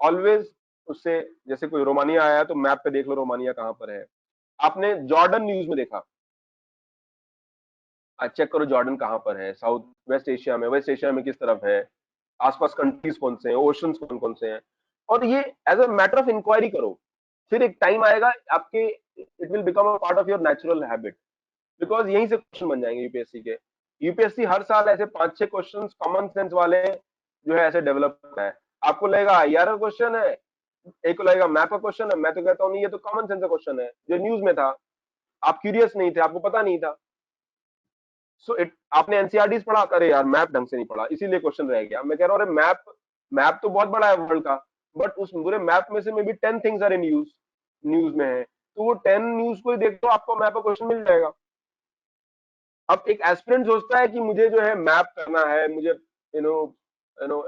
ऑलवेज उससे, जैसे कोई रोमानिया आया तो मैप पे देख लो रोमानिया कहां पर है। आपने जॉर्डन न्यूज में देखा, चेक करो जॉर्डन कहां पर है, साउथ वेस्ट एशिया में, वेस्ट एशिया में किस तरफ है, आसपास कंट्रीज कौन से हैं, ओशंस कौन कौन से हैं। और ये as a matter of inquiry करो। फिर एक टाइम आएगा आपके, it will become a part of your natural habit, because यहीं से क्वेश्चन बन जाएंगे यूपीएससी के। यूपीएससी हर साल ऐसे 5-6 क्वेश्चन कॉमन सेंस वाले जो है ऐसे डेवलप करता है। आपको लगेगा यार का क्वेश्चन है, एक को लगेगा मैप का क्वेश्चन है, मैं तो कहता हूँ नहीं, ये तो कॉमन सेंस का क्वेश्चन है जो न्यूज में था। आप क्यूरियस नहीं थे, आपको पता नहीं था। सो इट, आपने एनसीईआरटी पढ़ा, अरे यार मैप ढंग से नहीं पढ़ा इसीलिए क्वेश्चन रह गया। मैं कह रहा हूँ अरे मैप, मैप तो बहुत बड़ा है वर्ल्ड का, बट उस पूरे मैप में से maybe 10 things are in news, news में है, तो वो 10 न्यूज को ही देख लो, आपको मैप का क्वेश्चन मिल जाएगा। अब एक एस्पिरेंट सोचता है कि मुझे जो है मैप करना है, मुझे यू नो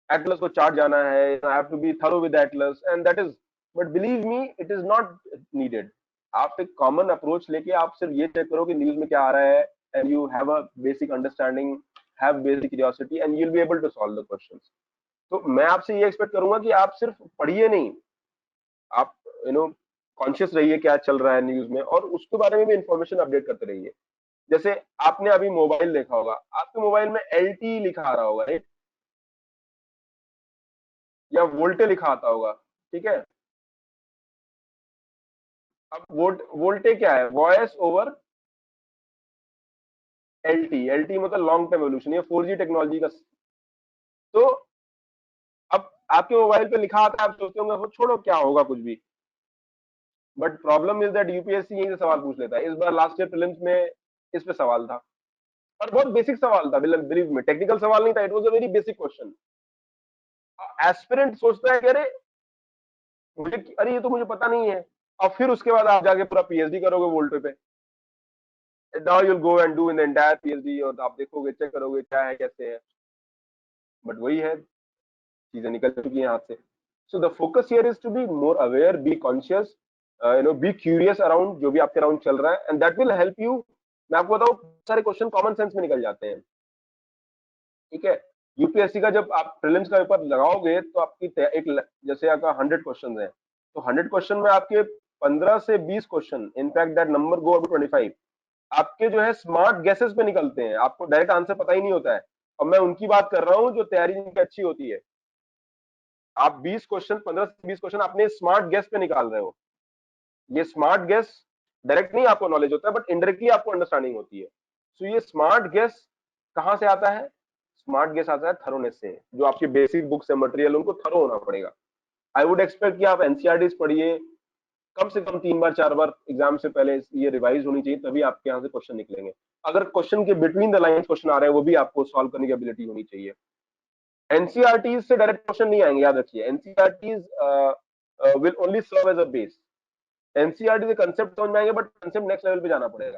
एटलस को चार्ट जाना है, I have to be thorough with atlas and that is, but believe me it is not needed. आप एक कॉमन अप्रोच लेके आप सिर्फ ये चेक करो कि न्यूज में क्या आ रहा है, and you have a basic understanding, have basic curiosity, and you will be able to solve the questions. तो मैं आपसे ये एक्सपेक्ट करूंगा कि आप सिर्फ पढ़िए नहीं, आप कॉन्शियस रहिए क्या चल रहा है न्यूज में, और उसके बारे में भी इंफॉर्मेशन अपडेट करते रहिए। जैसे आपने अभी मोबाइल देखा होगा, आपके मोबाइल में एलटी लिखा आ रहा होगा, राइट, या वोल्टे लिखा आता होगा, ठीक है। अब वोल्टे क्या है? वॉइस ओवर एलटी, एलटी मतलब लॉन्ग टर्म एवोल्यूशन, ये 4G टेक्नोलॉजी का। तो अब आपके मोबाइल पे लिखा आता है, आप सोचते होंगे वो छोड़ो क्या होगा कुछ भी, but problem is that UPSC यही से सवाल पूछ लेता है। इस बार लास्ट ईयर प्रीलिम्स में इस पे सवाल था, और बहुत बेसिक सवाल था, बिलीव में टेक्निकल सवाल नहीं था, it was a very basic question. Aspirant सोचता है कि अरे मुझे, अरे ये तो मुझे पता नहीं है, और फिर उसके बाद आप जाके पूरा पीएचडी करोगे वोल्टे पे। Now you will go and do in the entire PhD, और आप देखोगे, चेक करोगे क्या है कैसे है, बट वही है, चीजें निकल चुकी हैं हाथ से। So the focus here is to be more aware, be conscious, be curious around जो भी आपके अराउंड चल रहा है, and that will help you. मैं आपको बताऊं, सारे क्वेश्चन कॉमन सेंस में निकल जाते हैं, ठीक है। यूपीएससी का जब आप प्रीलिम्स का पेपर लगाओगे तो आपकी जैसे आपका 100 क्वेश्चन है, तो 100 क्वेश्चन में आपके 15 से 20 question, in fact that number go up to 25, आपके जो है स्मार्ट गेसेस पे निकलते हैं, आपको डायरेक्ट आंसर पता ही नहीं होता है। और मैं उनकी बात कर रहा हूँ जो तैयारी जिनकी अच्छी होती है। आप 20 क्वेश्चन, 15 से 20 क्वेश्चन अपने स्मार्ट गेस पे निकाल रहे हो। ये स्मार्ट गेस डायरेक्ट नहीं आपको नॉलेज होता है, बट इनडायरेक्टली आपको अंडरस्टैंडिंग होती है। सो ये स्मार्ट गेस कहां से आता है? स्मार्ट गेस आता है थरोनेस से। जो आपकी बेसिक बुक्स है, मटेरियल, उनको थरो होना पड़ेगा। आई वुड एक्सपेक्ट कि आप एनसीईआरटी पढ़िए, कम से कम 3 बार 4 बार एग्जाम से पहले ये रिवाइज होनी चाहिए, तभी आपके यहाँ से क्वेश्चन निकलेंगे। अगर क्वेश्चन के बिटवीन द लाइंस क्वेश्चन आ रहे हैं, वो भी आपको सॉल्व करने की एबिलिटी होनी चाहिए। एनसीईआरटी से डायरेक्ट क्वेश्चन नहीं आएंगे, याद रखिए। NCERT will only serve as a base. NCERT से कंसेप्ट समझ में आएंगे, बट कंसेप्ट नेक्स्ट लेवल पे जाना पड़ेगा,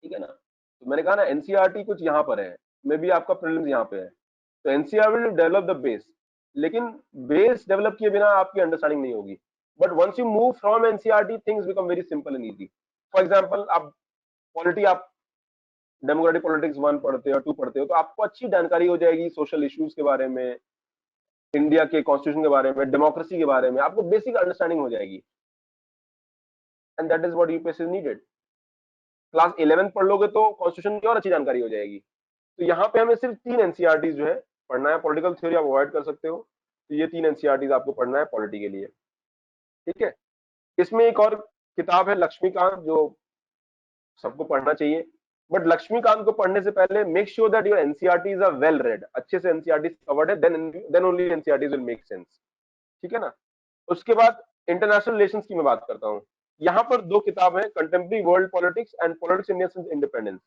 ठीक है ना। तो मैंने कहा ना, एनसीईआरटी कुछ यहाँ पर है, मे बी आपका प्रीलिम्स यहाँ पे है, तो NCERT will develop the base, लेकिन बेस डेवलप किए बिना आपकी अंडरस्टैंडिंग नहीं होगी। But once you move from NCERT, things become very simple and easy. For example, आप पॉलिटी आप डेमोक्रेटिक पॉलिटिक्स 1 पढ़ते हो, 2 पढ़ते हो, तो आपको अच्छी जानकारी हो जाएगी सोशल इश्यूज के बारे में, इंडिया के कॉन्स्टिट्यूशन के बारे में, डेमोक्रेसी के बारे में, आपको बेसिक अंडरस्टैंडिंग हो जाएगी। And that is what UPSC is needed. Class 11 पढ़ लोगे तो कॉन्स्टिट्यूशन की और अच्छी जानकारी हो जाएगी। तो यहाँ पे हमें सिर्फ 3 एनसीईआरटी जो है पढ़ना है। पॉलिटिकल थ्योरी आप अवॉइड कर सकते हो, तो ये 3 एनसीईआरटी आपको पढ़ना है पॉलिटी के लिए, ठीक है। इसमें एक और किताब है लक्ष्मीकांत, जो सबको पढ़ना चाहिए, बट लक्ष्मीकांत को पढ़ने से पहले make sure that your NCERTs are well read, अच्छे से एनसीईआरटी कवर्ड है, then only NCERTs will make sense, ठीक है ना। उसके बाद इंटरनेशनल रिलेशंस की मैं बात करता हूँ। यहाँ पर 2 किताब है, contemporary world politics and politics India since independence.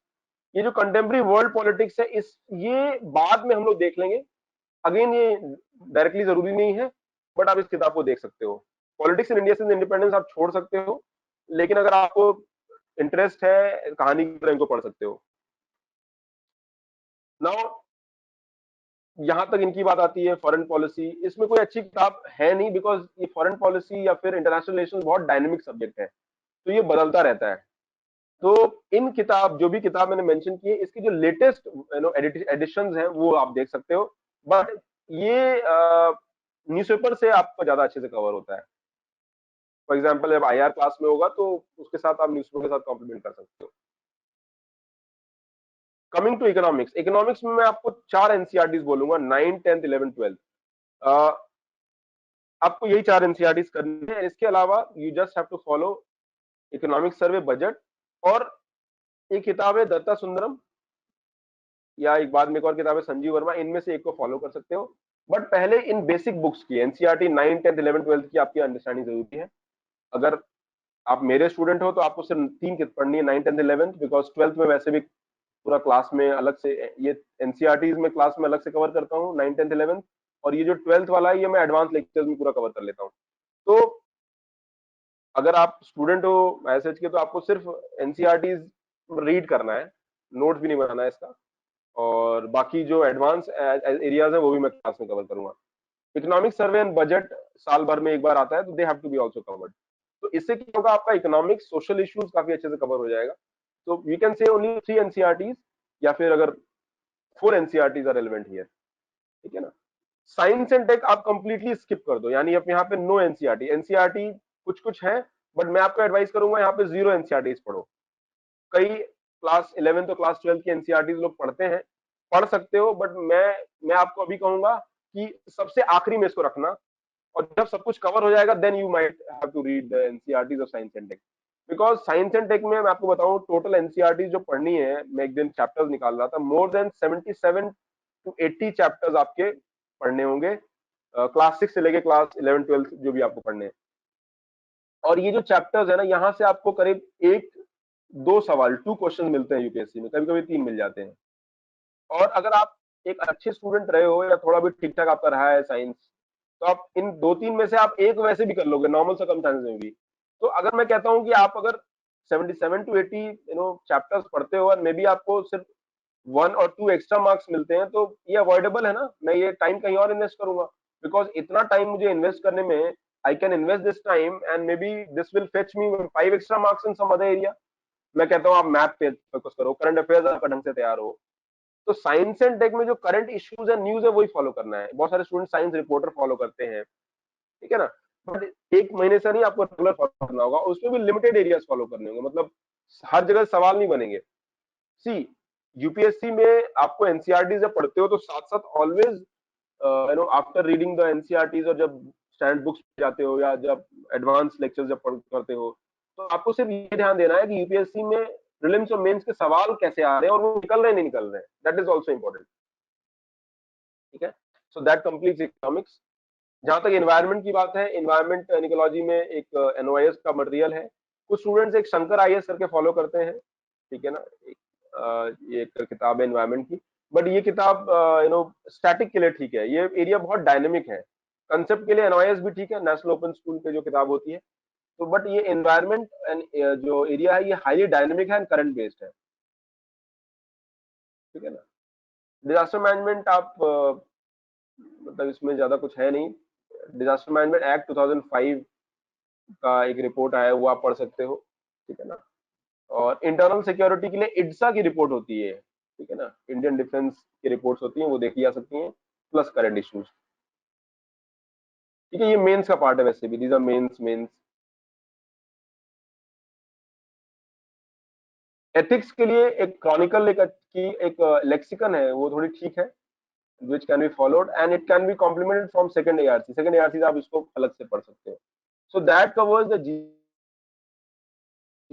ये जो कंटेम्प्रेरी वर्ल्ड पॉलिटिक्स है, इस ये बाद में हम लोग देख लेंगे, अगेन ये डायरेक्टली जरूरी नहीं है, बट आप इस किताब को देख सकते हो। Politics in India since independence आप छोड़ सकते हो, लेकिन अगर आपको इंटरेस्ट है कहानी की तरह, इनको पढ़ सकते हो। नाउ यहां तक इनकी बात आती है फॉरेन पॉलिसी, इसमें कोई अच्छी किताब है नहीं, बिकॉज ये फॉरेन पॉलिसी या फिर इंटरनेशनल रिलेशन बहुत डायनेमिक सब्जेक्ट है, तो ये बदलता रहता है। तो इन किताब, जो भी किताब मैंने मेंशन की है, इसकी जो लेटेस्ट एडिशंस हैं वो आप देख सकते हो, बट ये न्यूज़पेपर से आपको ज्यादा अच्छे से कवर होता है। फॉर एग्जांपल जब आईआर क्लास में होगा तो उसके साथ आप न्यूज़पेपर के साथ कॉम्प्लीमेंट कर सकते हो। कमिंग टू इकोनॉमिक्स, इकोनॉमिक्स में मैं आपको 4 एनसीईआरटीज बोलूंगा, 9, 10, 11, 12। आपको यही 4 एनसीईआरटीज करनी है। इसके अलावा you just have to follow economic survey, budget, और एक किताब है दत्ता सुंदरम, या एक बाद में एक और किताब है संजीव वर्मा, इनमें से एक को फॉलो कर सकते हो। बट पहले इन बेसिक बुक्स की एनसीईआरटी 9, 10, 11, 12 की आपकी अंडरस्टैंडिंग जरूरी है। अगर आप मेरे स्टूडेंट हो तो आपको सिर्फ 3 कित पढ़नी है, 9, 10, 11, बिकॉज 12th में वैसे भी पूरा क्लास में अलग से, ये एनसीईआरटीज में क्लास में अलग से कवर करता हूँ 9, 10, 11, और ये जो 12th वाला है ये मैं एडवांस लेक्चर्स में पूरा कवर कर लेता हूँ। तो अगर आप स्टूडेंट हो एसएच के, तो आपको सिर्फ एनसीईआरटीज रीड करना है, नोट्स भी नहीं बनाना है इसका, और बाकी जो एडवांस एरियाज है वो भी मैं क्लास में कवर करूंगा। इकोनॉमिक सर्वे एंड बजट साल भर में एक बार आता है, तो they have to be also covered. तो इससे क्या होगा, आपका इकोनॉमिक्स, सोशल इश्यूज काफी अच्छे से कवर हो जाएगा। तो we can say only 3 NCERTs, या फिर अगर 4 एनसीईआरटीज आर रेलेवेंट हियर, ठीक है ना। साइंस एंड टेक आप कंप्लीटली स्किप कर दो, यानी अब यहाँ पे नो एनसीईआरटी, एनसीईआरटी कुछ कुछ है, बट मैं आपको एडवाइस करूंगा यहाँ पे 0 एनसीईआरटीज पढ़ो। कई क्लास 11 तो क्लास 12 की एनसीईआरटीज लोग पढ़ते हैं, पढ़ सकते हो, बट मैं आपको अभी कहूंगा कि सबसे आखिरी में इसको रखना, और जब सब कुछ कवर हो जाएगा then you might have to read the NCERTs of science and tech. Because science and tech में मैं आपको बताऊं, टोटल एनसीईआरटी जो पढ़नी है, मैं एक दिन चैप्टर्स निकाल रहा था, मोर देन 77 टू 80 चैप्टर्स आपके पढ़ने होंगे, क्लास 6 से लेके क्लास 11, 12 जो भी आपको पढ़ने हैं। और ये जो चैप्टर्स है ना, यहाँ से आपको करीब 1-2 सवाल, 2 क्वेश्चन मिलते हैं यूपीएससी में, कभी कभी 3 मिल जाते हैं। और अगर आप एक अच्छे स्टूडेंट रहे हो, या थोड़ा भी ठीक ठाक आपका रहा है साइंस, तो आप इन 2-3 में से आप एक वैसे भी कर लोगे नॉर्मल सर्कमस्टेंसेस में भी। तो अगर मैं कहता हूँ कि आप अगर 77 टू 80 चैप्टर्स पढ़ते हो, और मे बी आपको सिर्फ 1 और 2 एक्स्ट्रा मार्क्स मिलते हैं, तो ये अवॉइडेबल है ना, मैं ये टाइम कहीं और इन्वेस्ट करूंगा, बिकॉज इतना टाइम मुझे इन्वेस्ट करने में, I can invest this time and may be this will fetch me 5 extra marks in some other area. मैं कहता हूँ आप मैथ पे फोकस करो, करंट अफेयर्स आपका ढंग से तैयार हो। तो साइंस एंड टेक में जो करंट इश्यूज है, न्यूज है, वही फॉलो करना है। बहुत सारे स्टूडेंट साइंस रिपोर्टर फॉलो करते हैं, ठीक है ना, बट एक महीने से नहीं, आपको रेगुलर फॉलो करना होगा, उसमें भी लिमिटेड एरियाज फॉलो करने होंगे, मतलब हर जगह सवाल नहीं बनेंगे। सी, यूपीएससी में आपको एनसीईआरटी जब पढ़ते हो, तो साथ साथ always after reading the NCERTs, और जब स्टैंड बुक्स जाते हो, या जब एडवांस लेक्चर जब करते हो, तो आपको सिर्फ ये ध्यान देना है कि यूपीएससी में प्रीलिम्स और मेंस के सवाल कैसे आ रहे हैं, और वो निकल रहे हैं नहीं निकल रहे हैं, दैट इज ऑल्सो इंपॉर्टेंट, ठीक है। सो दैट कंप्लीट्स इकोनॉमिक्स। जहां तक एनवायरनमेंट की बात है, एनवायरनमेंट इकोलॉजी में एक एनओआईएस का मटेरियल है, कुछ स्टूडेंट्स एक शंकर आईएएस करके फॉलो करते हैं, ठीक है ना। ये एक किताब है एनवायरनमेंट की, बट ये किताब स्टैटिक के लिए ठीक है, ये एरिया बहुत डायनेमिक है। कंसेप्ट के लिए एनओआईएस भी ठीक है, नेशनल ओपन स्कूल पे जो किताब होती है, तो बट ये एनवायरनमेंट एंड जो एरिया है, ये हाईली डायनेमिक है एंड करंट बेस्ड है, ठीक है ना। डिजास्टर मैनेजमेंट आप मतलब इसमें ज्यादा कुछ है नहीं। डिजास्टर मैनेजमेंट एक्ट 2005 का एक रिपोर्ट आया है, वो आप पढ़ सकते हो, ठीक है ना। और इंटरनल सिक्योरिटी के लिए इड्सा की रिपोर्ट होती है, ठीक है ना, इंडियन डिफेंस की रिपोर्ट्स होती हैं, वो देखी जा सकती हैं, प्लस करंट इश्यूज। ठीक है, ये मेंस का पार्ट है, वैसे भी दीज आर मेंस। एथिक्स के लिए एक क्रॉनिकल की एक लेक्सिकन है, वो थोड़ी ठीक है, which can be followed and it can be complemented from second ARC. Second ARC से आप इसको अलग से पढ़ सकते हो। So that covers the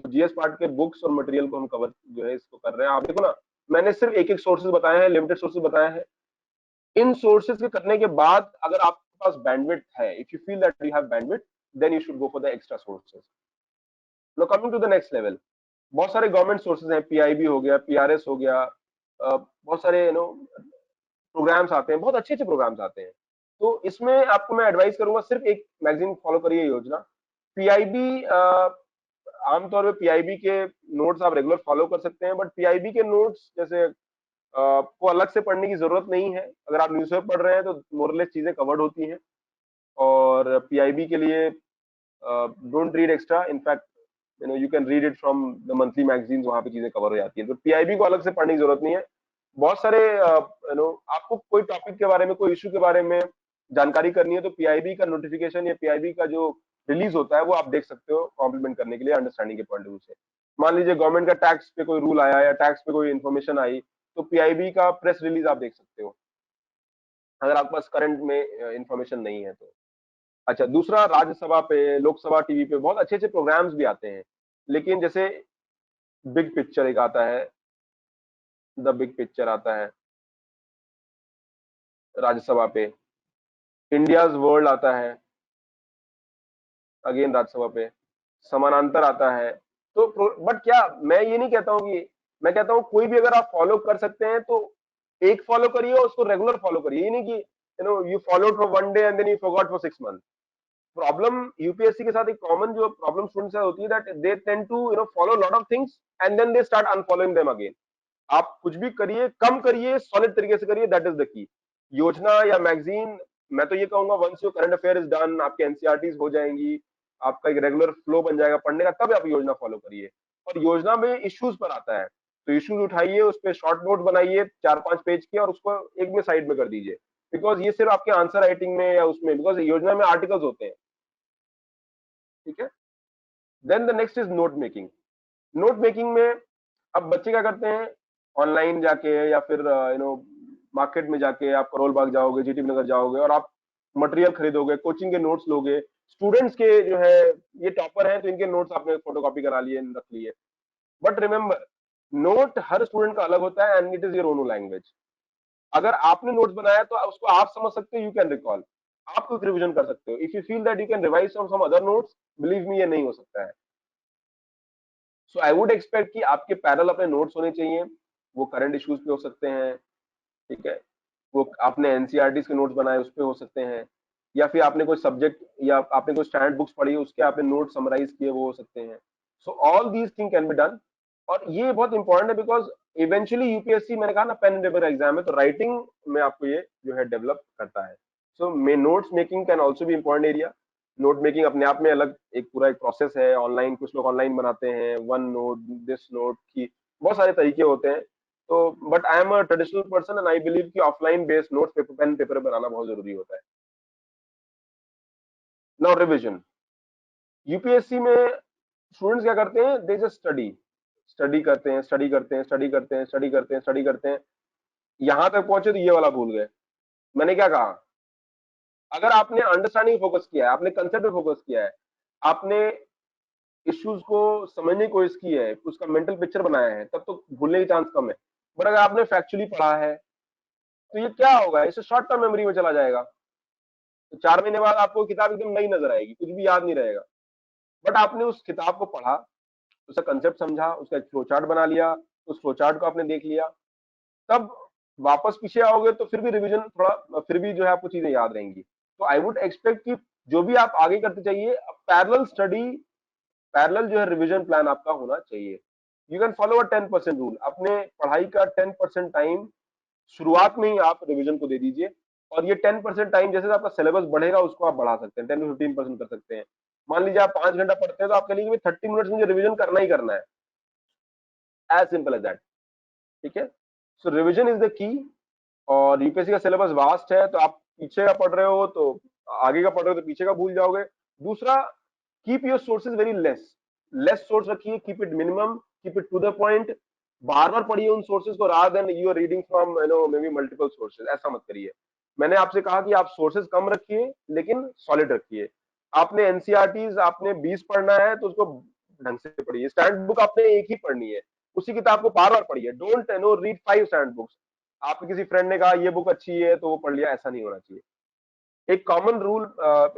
GS part के बुक्स और मटेरियल को हम कवर जो है इसको कर रहे हैं। आप देखो ना, मैंने सिर्फ एक एक सोर्सेज बताए हैं, लिमिटेड सोर्सेज बताए हैं। इन सोर्सेज के करने के बाद अगर आपके पास बैंडविड्थ है, if you feel that you have bandwidth, then you should go for the extra sources. Now coming to the next level, बहुत सारे गवर्नमेंट सोर्सेज हैं, पीआईबी हो गया, पीआरएस हो गया, बहुत सारे प्रोग्राम्स आते हैं, बहुत अच्छे अच्छे प्रोग्राम्स आते हैं। तो इसमें आपको मैं एडवाइस करूंगा, सिर्फ एक मैगजीन फॉलो करिए, योजना। पीआईबी, आमतौर पे पीआईबी के नोट्स आप रेगुलर फॉलो कर सकते हैं, बट पीआईबी के नोट्स जैसे को अलग से पढ़ने की जरूरत नहीं है। अगर आप न्यूज़पेपर पढ़ रहे हैं तो मोरलेस चीजें कवर्ड होती हैं। और पीआईबी के लिए don't read extra, in fact you can read it from the monthly magazine, वहां पे चीजें कवर हो जाती है। तो पीआईबी को अलग से पढ़ने की जरूरत नहीं है। बहुत सारे आपको कोई टॉपिक के बारे में, कोई इशू के बारे में जानकारी करनी है, तो पीआईबी का नोटिफिकेशन या पीआईबी का जो रिलीज होता है वो आप देख सकते हो, कॉम्प्लीमेंट करने के लिए, अंडरस्टैंडिंग के पॉइंट ऑफ व्यू से। मान लीजिए गवर्नमेंट का टैक्स पे कोई रूल आया या टैक्स पे कोई इन्फॉर्मेशन आई, तो पीआईबी का प्रेस रिलीज आप देख सकते हो, अगर आपके पास करंट में इंफॉर्मेशन नहीं है तो। अच्छा, दूसरा, राज्यसभा पे, लोकसभा टीवी पे बहुत अच्छे अच्छे प्रोग्राम्स भी आते हैं, लेकिन जैसे बिग पिक्चर एक आता है, द बिग पिक्चर आता है राज्यसभा पे, इंडियाज वर्ल्ड आता है, अगेन राज्यसभा पे, समानांतर आता है। तो बट क्या, मैं ये नहीं कहता हूँ कि, मैं कहता हूँ कोई भी अगर आप फॉलो कर सकते हैं तो एक फॉलो करिए और उसको रेगुलर फॉलो करिए, ये नहीं कि you follow for one day and then you forgot for 6 month. Problem UPSC के साथ एक कॉमन जो प्रॉब्लम स्टूडेंट्स से होती है, that they tend to follow lot of things and then they start unfollowing them again. आप कुछ भी करिए, कम करिए, सॉलिड तरीके से करिए, दैट इज द की। योजना या मैगजीन, मैं तो ये कहूंगा, once your current affair is done, आपके एनसीईआरटीज हो जाएंगी, आपका एक रेगुलर फ्लो बन जाएगा पढ़ने का, तब आप योजना फॉलो करिए। और योजना में इश्यूज पर आता है, तो इश्यूज उठाइए, उस पर शॉर्ट नोट बनाइए 4-5 पेज के, और उसको एक में साइड में कर दीजिए, बिकॉज ये सिर्फ आपके आंसर राइटिंग में या उसमें, बिकॉज योजना में आर्टिकल्स होते हैं, ठीक है। Then the next is note making. Note making में अब बच्चे क्या करते हैं, ऑनलाइन जाके या फिर मार्केट में जाके, आप करोल बाग जाओगे, जीटी नगर जाओगे, और आप मटेरियल खरीदोगे, कोचिंग के नोट्स लोगे, स्टूडेंट्स के जो है, ये टॉपर हैं तो इनके नोट्स आपने फोटोकॉपी करा लिए, रख लिए। But remember, note her student का अलग होता है and it is your own language. अगर आपने नोट्स बनाया तो उसको आप समझ सकते हो, यू कैन रिकॉल, आप कुछ रिविजन कर सकते हो। If you feel that you can revise from some other notes, believe me, ये नहीं हो सकता है। सो आई वुड एक्सपेक्ट कि आपके पैरल अपने नोट्स होने चाहिए, वो करंट इश्यूज पे हो सकते हैं, ठीक है, वो आपने एनसीईआरटी के नोट्स बनाए उस पे हो सकते हैं, या फिर आपने कोई सब्जेक्ट या आपने कोई स्टैंडर्ड बुक्स पढ़ी उसके आपने नोट समराइज किए, वो हो सकते हैं। So all these thing can be done. और ये बहुत इंपॉर्टेंट है, बिकॉज इवेंचुअली यूपीएससी, मैंने कहा ना, पेन एंड पेपर एग्जाम है, तो राइटिंग में आपको ये जो है डेवलप करता है। सो मे नोट्स मेकिंग कैन ऑल्सो भी इंपॉर्टेंट एरिया। नोट मेकिंग अपने आप में अलग एक पूरा एक प्रोसेस है, ऑनलाइन कुछ लोग ऑनलाइन बनाते हैं, वन नोट, दिस नोट की, बहुत सारे तरीके होते हैं। तो but I am a traditional person and I believe कि offline based notes paper, pen paper बनाना बहुत जरूरी होता है। नाउ रिविजन, यूपीएससी में स्टूडेंट्स क्या करते हैं, दे जस्ट स्टडी, स्टडी करते हैं, स्टडी करते हैं, स्टडी करते हैं, स्टडी करते हैं, स्टडी करते हैं, यहां तक पहुंचे तो ये वाला भूल गए। मैंने क्या कहा, अगर आपने अंडरस्टैंडिंग फोकस किया है, आपने कंसेप्ट पे फोकस किया है, आपने इश्यूज को समझने की कोशिश की है, उसका मेंटल पिक्चर बनाया है, तब तो भूलने के चांस कम है। बट अगर आपने फैक्चुअली पढ़ा है, तो ये क्या होगा, इसे शॉर्ट टर्म मेमोरी में चला जाएगा, तो 4 महीने बाद आपको किताब एकदम नई नजर आएगी, कुछ भी याद नहीं रहेगा। बट आपने उस किताब को पढ़ा, उसका कंसेप्ट समझा, उसका एक फ्लो चार्ट बना लिया, उस फ्लो चार्ट को आपने देख लिया, तब वापस पीछे आओगे तो फिर भी रिवीजन थोड़ा, फिर भी जो है आपको चीजें याद रहेंगी। तो आई वुड एक्सपेक्ट कि जो भी आप आगे करते चाहिए, पैरेलल स्टडी, पैरेलल जो है रिवीजन प्लान आपका होना चाहिए। You can follow a 10% rule, अपने पढ़ाई का 10% टाइम शुरुआत में ही आप रिवीजन को दे दीजिए, और ये 10% टाइम जैसे आपका सिलेबस बढ़ेगा उसको आप बढ़ा सकते हैं, 10 to 15% कर सकते हैं। मान लीजिए आप 5 घंटा पढ़ते हैं, तो आपके लिए 30 मिनट्स मुझे रिवीजन करना ही करना है, एज सिंपल एज दैट। ठीक है, सो रिविजन इज द की। और यूपीएससी का सिलेबस वास्ट है, तो आप पीछे का पढ़ रहे हो तो आगे का पढ़ रहे हो तो पीछे का भूल जाओगे। दूसरा, keep your sources very less, less source रखिए, keep it minimum, keep it to the point. बार बार पढ़िए उन सोर्सेज को, rather than you are reading from maybe multiple sources, ऐसा मत करिए। मैंने आपसे कहा कि आप सोर्सेज कम रखिए लेकिन सॉलिड रखिए। आपने एनसीईआरटीज आपने 20 पढ़ना है तो उसको ढंग से पढ़िए। स्टैंड बुक आपने एक ही पढ़नी है, उसी किताब को बार बार पढ़िए। Don't read 5 stand books. आपके किसी फ्रेंड ने कहा ये बुक अच्छी है तो वो पढ़ लिया, ऐसा नहीं होना चाहिए। एक कॉमन रूल,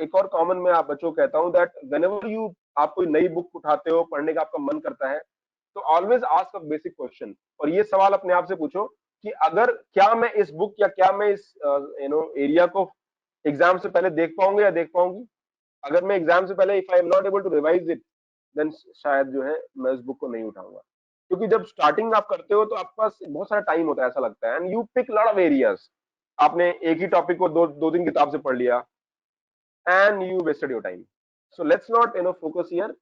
एक और कॉमन मैं आप बच्चों को कहता हूं दैट व्हेनेवर यू आप कोई नई बुक उठाते हो, पढ़ने का आपका मन करता है, तो always ask a basic question. और ये सवाल अपने आप से पूछो कि अगर क्या मैं इस बुक या क्या मैं इस एरिया को एग्जाम से पहले देख पाऊंगा या देख पाऊंगी। अगर मैं एग्जाम से पहले if I am not able to revise it, then शायद जो है मैं उस बुक को नहीं उठाऊंगा। क्योंकि जब स्टार्टिंग आप करते हो तो आपके पास बहुत सारा टाइम होता है, ऐसा लगता है, and you pick lot of areas. आपने एक ही टॉपिक को दो तीन किताब से पढ़ लिया and you wasted your time. So let's not focus here.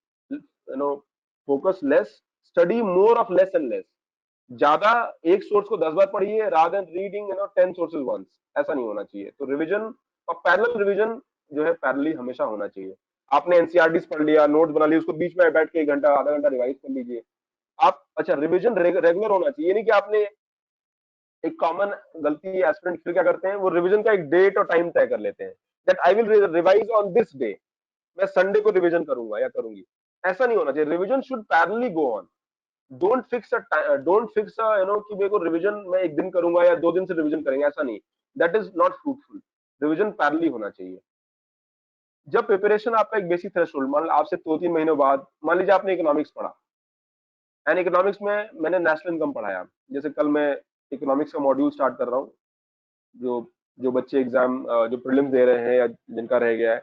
Focus less, study more of less and less. ज्यादा एक सोर्स को 10 बार पढ़िए rather than reading 10 sources once. ऐसा नहीं होना चाहिए। तो रिवीजन और पैरेलल रिवीजन जो है पैरेलली हमेशा होना चाहिए। आपने एनसीईआरटीज पढ़ लिया, नोट्स बना लिए, उसको बीच में बैठ के 1 घंटा आधा घंटा रिवाइज कर लीजिए आप। अच्छा, रिवीजन रेगुलर होना चाहिए, नहीं कि आपने एक कॉमन गलती एस्पिरेंट फिर क्या करते हैं, वो रिवीजन का एक डेट और टाइम तय कर लेते हैं that I will revise on this day, मैं संडे को रिवीजन करूंगा या करूंगी। ऐसा नहीं होना चाहिए। Revision should parallelly go on. Don't fix कि मेरे को रिवीजन मैं एक दिन करूंगा या 2 दिन से रिवीजन करेंगे, ऐसा नहीं। That is not fruitful. Revision parallelly होना चाहिए। जब प्रिपरेशन आपका एक बेसिक थ्रेशोल्ड, मान लो आपसे 2-3 महीनों बाद, मान लीजिए आपने इकोनॉमिक्स पढ़ा एंड इकोनॉमिक्स में मैंने नेशनल इनकम पढ़ाया। जैसे कल मैं इकोनॉमिक्स का मॉड्यूल स्टार्ट कर रहा हूँ। जो जो बच्चे एग्जाम जो प्रीलिम्स दे रहे हैं या जिनका रह गया है,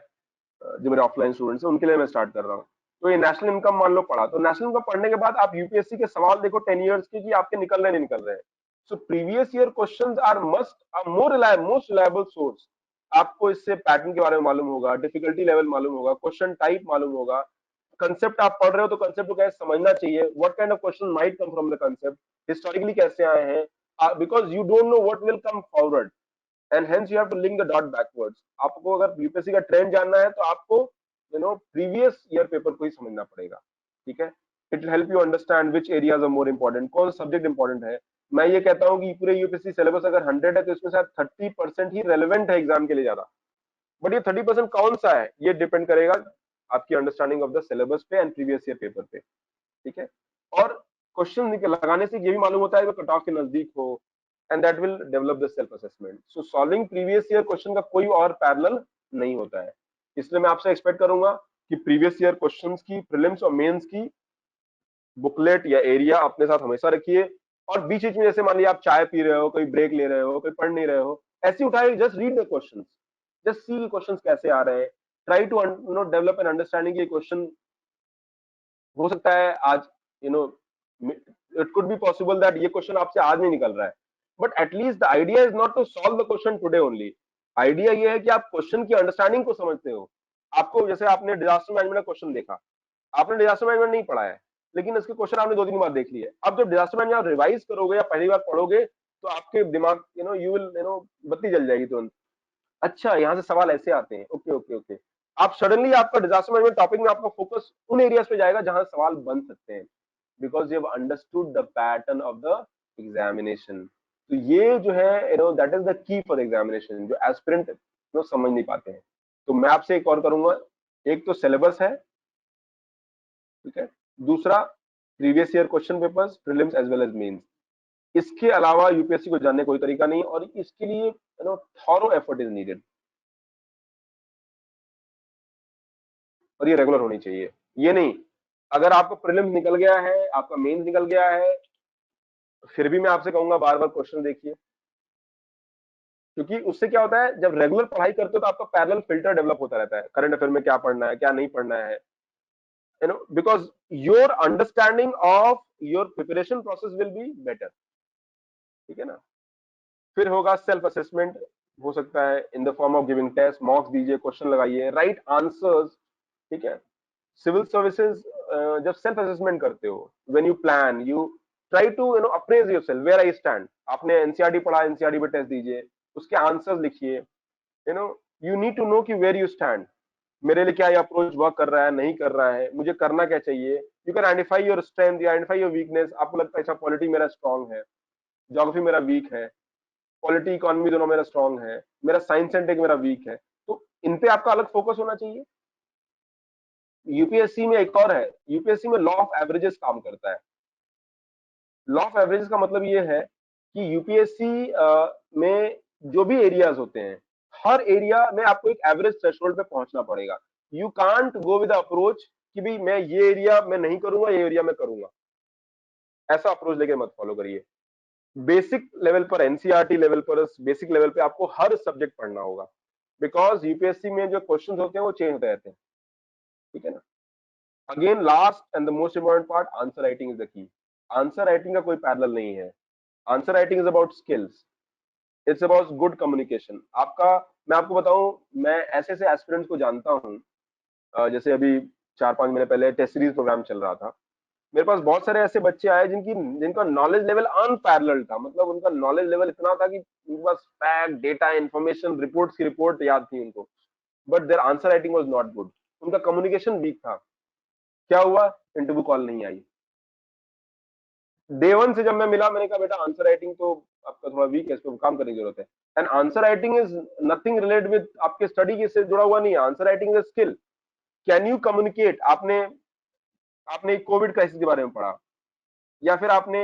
जो मेरे ऑफलाइन स्टूडेंट्स हैं उनके लिए मैं स्टार्ट कर रहा हूँ। तो ये नेशनल इनकम मान लो पढ़ा, तो नेशनल इनकम पढ़ने के बाद आप यूपीएससी के सवाल देखो 10 इयर्स के कि आपके निकल रहे नहीं निकल रहे हैं। So previous year questions are must most reliable source. आपको इससे पैटर्न के बारे में मालूम होगा, डिफिकल्टी लेवल मालूम होगा, क्वेश्चन टाइप मालूम होगा, कंसेप्ट आप पढ़ रहे हो तो कंसेप्ट को कैसे समझना चाहिए, what kind of question might come from the concept, historically कैसे आए हैं, because you don't know what will come forward and hence you have to link the dot backwards. आपको अगर यूपीएससी का ट्रेंड जानना है तो आपको प्रीवियस ईयर पेपर को ही समझना पड़ेगा। ठीक है, it will help you understand which areas are more important, कौन सा सब्जेक्ट इंपॉर्टेंट है। मैं ये कहता हूँ कि पूरे यूपीएससी सिलेबस अगर 100 है तो इसमें शायद 30% ही रेलिवेंट है एग्जाम के लिए ज्यादा। बट ये 30% कौन सा है ये डिपेंड करेगा आपकी अंडरस्टैंडिंग ऑफ द सिलेबस पे एंड प्रीवियस ईयर पेपर पे। ठीक है, और क्वेश्चन लगाने से ये भी मालूम होता है कि कट ऑफ के नजदीक हो, and that will develop the self assessment. So solving previous year question का कोई और पैरेलल नहीं होता है। इसलिए मैं आपसे एक्सपेक्ट करूंगा कि प्रीवियस ईयर क्वेश्चंस की, प्रीलिम्स और मेंस की बुकलेट या एरिया अपने साथ हमेशा रखिए। और बीच बीच में जैसे मान लिया आप चाय पी रहे हो, कोई ब्रेक ले रहे हो, कोई पढ़ नहीं रहे हो, ऐसे उठाए, just read the question, just see question कैसे आ रहे हैं। Try to develop an understanding ये क्वेश्चन हो सकता है आज you know it could be possible that ये क्वेश्चन आपसे आज नहीं निकल रहा है, but at least the idea is not to solve the question today only. Idea ये है कि आप क्वेश्चन की अंडरस्टैंडिंग को समझते हो। आपको जैसे आपने डिजास्टर मैनेजमेंट का क्वेश्चन देखा, आपने डिजास्टर मैनेजमेंट नहीं पढ़ा है लेकिन इसके क्वेश्चन आपने 2-3 बार देख लिए। अब जब डिजास्टर मैनेजमेंट आप रिवाइज करोगे या पहली बार पढ़ोगे तो आपके दिमाग यू विल बत्ती जल जाएगी तुरंत। अच्छा, यहाँ से सवाल ऐसे आते हैं, ओके ओके ओके। आप सडनली आपका डिजास्टर मैनेजमेंट टॉपिक में आपका फोकस उन एरियाज पे जाएगा जहां सवाल बन सकते हैं, because you have understood the pattern of the examination. तो ये जो है that is the key for examination, जो एस्पिरेंट समझ नहीं पाते हैं। तो मैं आपसे एक और करूंगा, एक तो सिलेबस है, ठीक है, दूसरा previous year question papers prelims as well as mains. इसके अलावा यूपीएससी को जानने कोई तरीका नहीं, और इसके लिए थॉरो एफर्ट इज नीडेड, और ये रेगुलर होनी चाहिए। ये नहीं अगर आपका प्रीलिम्स निकल गया है, आपका मेंस निकल गया है, फिर भी मैं आपसे कहूंगा बार बार क्वेश्चन देखिए। क्योंकि उससे क्या होता है, जब रेगुलर पढ़ाई करते हो तो आपका पैरेलल फिल्टर डेवलप होता रहता है, करंट अफेयर में क्या पढ़ना है क्या नहीं पढ़ना है, because your understanding of your preparation process will be better. ठीक है ना। फिर होगा सेल्फ असेसमेंट, हो सकता है in the form of giving test, mocks दीजिए, क्वेश्चन लगाइए, राइट आंसर्स। ठीक है, सिविल सर्विसेज जब सेल्फ असेसमेंट करते हो, when you plan, you try to appraise yourself where I stand. आपने एनसीईआरटी पढ़ा, एनसीईआरटी पे टेस्ट दीजिए, उसके आंसर्स लिखिए। यू नीड टू नो कि वेयर यू स्टैंड, मेरे लिए क्या ये अप्रोच वर्क कर रहा है, नहीं कर रहा है, मुझे करना क्या चाहिए। You can identify your strength, identify your weakness. आपको लगता है अच्छा पॉलिटी मेरा स्ट्रांग है, ज्योग्राफी मेरा वीक है, पॉलिटी इकोनॉमी दोनों मेरा स्ट्रांग है, मेरा साइंस एंड टेक मेरा वीक है, तो इन पे आपका अलग फोकस होना चाहिए। यूपीएससी में एक और है, यूपीएससी में लॉ ऑफ एवरेजेस काम करता है। लॉ ऑफ एवरेजेस का मतलब ये है कि यूपीएससी में जो भी एरियाज होते हैं, हर एरिया में आपको एक एवरेज थ्रेशोल्ड पे पहुंचना पड़ेगा। You can't go with approach कि भाई मैं ये एरिया में नहीं करूंगा, ये एरिया में करूंगा, ऐसा अप्रोच लेके मत फॉलो करिए। बेसिक लेवल पर, एनसीईआरटी लेवल पर, बेसिक लेवल पे आपको हर सब्जेक्ट पढ़ना होगा, बिकॉज यूपीएससी में जो क्वेश्चन होते हैं वो चेंज होते रहते हैं, ठीक है ना। Again last and the most important part, answer writing is the key. Answer writing का कोई पैरेलल नहीं है। Answer writing is about skills, it's about good communication. आपका, मैं आपको बताऊं, मैं ऐसे ऐसे एस्पिरेंट्स को जानता हूं, जैसे अभी 4-5 महीने पहले टेस्ट सीरीज प्रोग्राम चल रहा था, मेरे पास बहुत सारे ऐसे बच्चे आए जिनका नॉलेज लेवल अनपैरेलल था। मतलब उनका नॉलेज लेवल इतना था कि उनके पास फैक्ट, डेटा, इंफॉर्मेशन, रिपोर्ट्स की रिपोर्ट याद थी उनको, but their answer writing was not good. उनका कम्युनिकेशन वीक था। क्या हुआ? इंटरव्यू कॉल नहीं आई। डे वन से जब मैं मिला, मैंने कहा बेटा आंसर राइटिंग तो आपका थोड़ा वीक है, इस पर काम करने की जरूरत है। And answer writing is nothing related with आपके स्टडी के से जुड़ा हुआ नहीं है। Answer writing is skill. Can you communicate? आपने आपने कोविड क्राइसिस के बारे में पढ़ा, या फिर आपने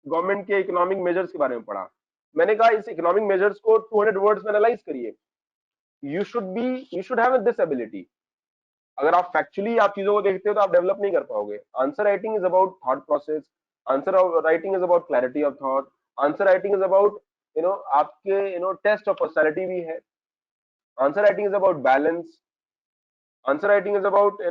गवर्नमेंट के इकोनॉमिक मेजर्स के बारे में पढ़ा। मैंने कहा इस इकोनॉमिक मेजर्स को 200 वर्ड्स में एनालाइज करिए। You should have this ability. अगर आप फैक्चुअली आप चीजों को देखते हो तो आप डेवलप नहीं कर पाओगे। Answer writing is about thought process, answer writing is about clarity of thought, answer writing is about आपके टेस्ट ऑफ पर्सनैलिटी भी है। Answer writing is about balance, answer writing is about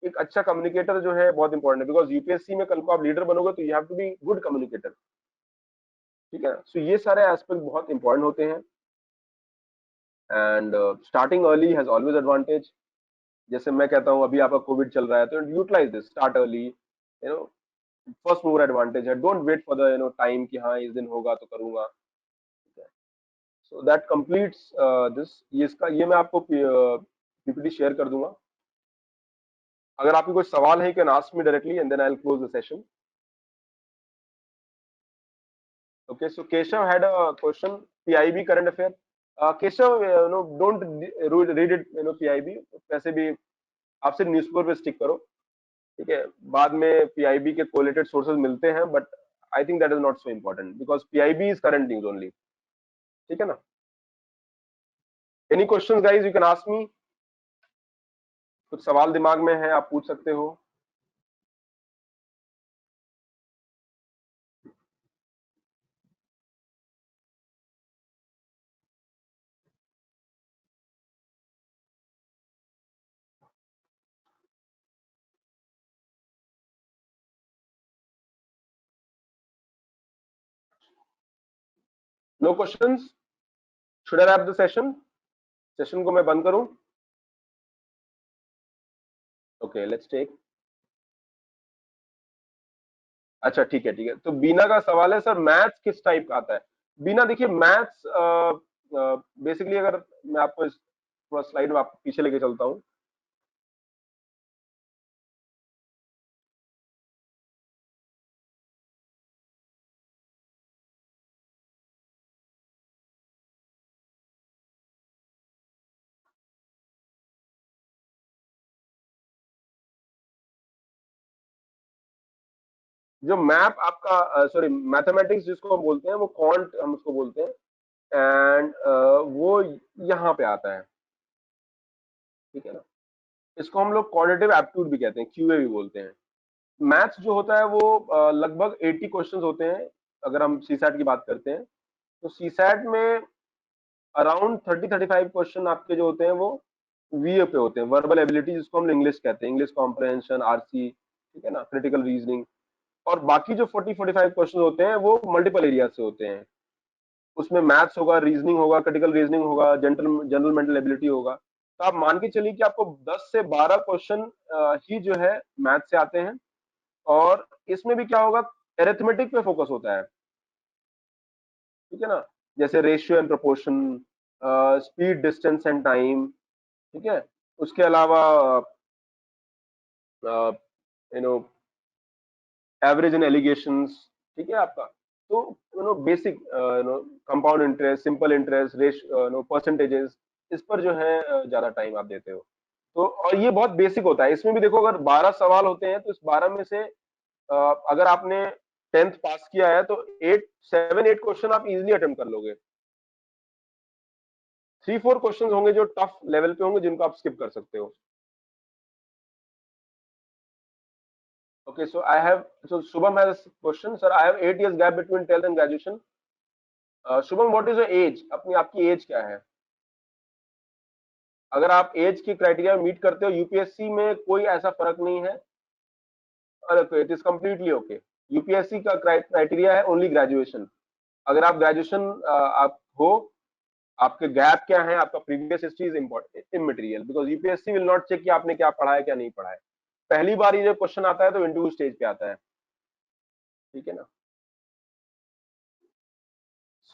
एक अच्छा कम्युनिकेटर जो है बहुत इंपॉर्टेंट है, because UPSC में कल को आप लीडर बनोगे तो you have to be good communicator, ठीक है। सो ये सारे एस्पेक्ट बहुत इंपॉर्टेंट होते हैं। And starting early has always advantage. जैसे मैं कहता हूँ अभी आपका कोविड चल रहा है तो utilise this, start early. First mover advantage है। Don't wait for the time कि हाँ इस दिन होगा तो करूंगा। So that completes this. ये मैं आपको पीपीटी शेयर कर दूंगा। अगर आपके कोई सवाल है, you can ask me directly and then I will close the session. Okay, so Keshav had a question, PIB current affair. Keshav, don't read it, PIB. वैसे भी आप सिर्फ न्यूज़पेपर पे स्टिक करो, ठीक है। बाद में PIB के कोलेटेड सोर्सेज मिलते हैं, but I think that is not so important because PIB is current news only, ठीक है ना। Any questions guys, you can ask me. कुछ सवाल दिमाग में है आप पूछ सकते हो। No questions? Should I wrap the session? Session को मैं बंद करूं? Okay, let's take. अच्छा, ठीक है, ठीक है। तो बीना का सवाल है, सर मैथ्स किस टाइप का आता है? बीना देखिए, मैथ्स बेसिकली, अगर मैं आपको इस थोड़ा स्लाइड में आपको पीछे लेके चलता हूँ। जो मैप आपका, सॉरी, मैथमेटिक्स जिसको हम बोलते हैं, वो क्वांट हम उसको बोलते हैं। एंड वो यहाँ पे आता है, ठीक है ना। इसको हम लोग क्वांटिटेटिव एप्टीट्यूड भी कहते हैं, क्यूए भी बोलते हैं। मैथ्स जो होता है वो लगभग 80 क्वेश्चंस होते हैं। अगर हम सीसैट की बात करते हैं तो सीसैट में अराउंड 30-35 क्वेश्चन आपके जो होते हैं वो वीए पे होते हैं, वर्बल एबिलिटी जिसको हम इंग्लिश कहते हैं, इंग्लिश कॉम्प्रहेंशन, आरसी, ठीक है ना, क्रिटिकल रीजनिंग। और बाकी जो 40-45 क्वेश्चन होते हैं वो मल्टीपल एरिया से होते हैं। उसमें मैथ्स होगा, रीजनिंग होगा, क्रिटिकल रीजनिंग होगा, जनरल जनरल मेंटल एबिलिटी होगा। तो आप मान के चलिए कि आपको 10 से 12 क्वेश्चन ही जो है मैथ से आते हैं। और इसमें भी क्या होगा, एरिथमेटिक पे फोकस होता है, ठीक है ना, जैसे ratio and proportion, speed, distance and time, ठीक है। उसके अलावा you know average and allegations, ठीक है आपका। तो basic compound interest, simple interest, रेश परसेंटेजेस, इस पर जो है ज्यादा टाइम आप देते हो। तो और ये बहुत बेसिक होता है। इसमें भी देखो, अगर 12 सवाल होते हैं तो इस 12 में से अगर आपने 10th पास किया है तो 7-8 क्वेश्चन आप इजीली अटेम्प्ट कर लोगे। 3-4 क्वेश्चन होंगे जो टफ लेवल पे होंगे, जिनको आप स्किप कर सकते हो। Okay, so Shubham has a question. Sir, I have 8 years gap between 12th and graduation. Shubham, what is your age? अपनी आपकी एज क्या है? अगर आप एज की क्राइटेरिया मीट करते हो, यूपीएससी में कोई ऐसा फर्क नहीं है। It is completely okay. UPSC का क्राइटेरिया है ओनली ग्रेजुएशन। अगर आप ग्रेजुएशन आप हो, आपके गैप क्या है, आपका previous history is immaterial, because UPSC will not check कि आपने क्या पढ़ा है क्या नहीं पढ़ा है। पहली बार ये जो क्वेश्चन आता है तो इंटरव्यू स्टेज पे आता है, ठीक है ना।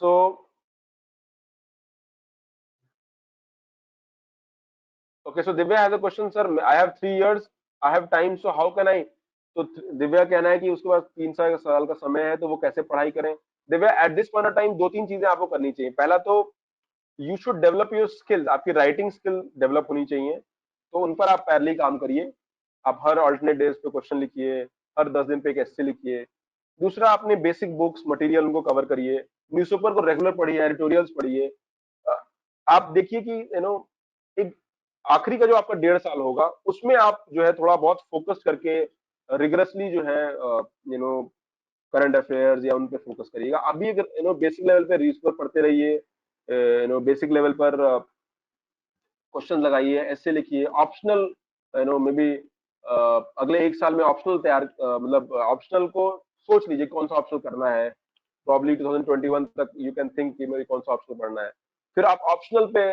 सो okay, so Divya has a question, sir. I have 3 years, I have time, so how can I? तो दिव्या कहना है कि उसके पास 3 साल का समय है, तो वो कैसे पढ़ाई करें? Divya, at this point of time 2-3 चीजें आपको करनी चाहिए। पहला तो you should develop your skills, आपकी राइटिंग स्किल डेवलप होनी चाहिए, तो उन पर आप पैरेलली काम करिए। आप हर अल्टरनेट डेज पे क्वेश्चन लिखिए, हर 10 दिन पे एक एस्से लिखिए। दूसरा, अपने बेसिक बुक्स मटेरियल उनको कवर करिए, न्यूज़पेपर को रेगुलर पढ़िए, एडिटोरियल्स पढ़िए। आप देखिए कि एक आखिरी का जो आपका 1.5 साल होगा, उसमें आप जो है थोड़ा बहुत फोकस करके रिगरसली जो है करंट अफेयर्स या उन पे फोकस करिएगा। अभी अगर बेसिक लेवल पे न्यूज़पेपर पढ़ते रहिए, बेसिक लेवल पर क्वेश्चन लगाइए, ऐसे लिखिए। ऑप्शनल मे बी अगले 1 साल में ऑप्शनल तैयार मतलब ऑप्शनल को सोच लीजिए कौन सा ऑप्शनल करना है। प्रॉब्ली 2021 तक यू कैन थिंक कि मेरे कौन सा ऑप्शनल पढ़ना है, फिर आप ऑप्शनल पे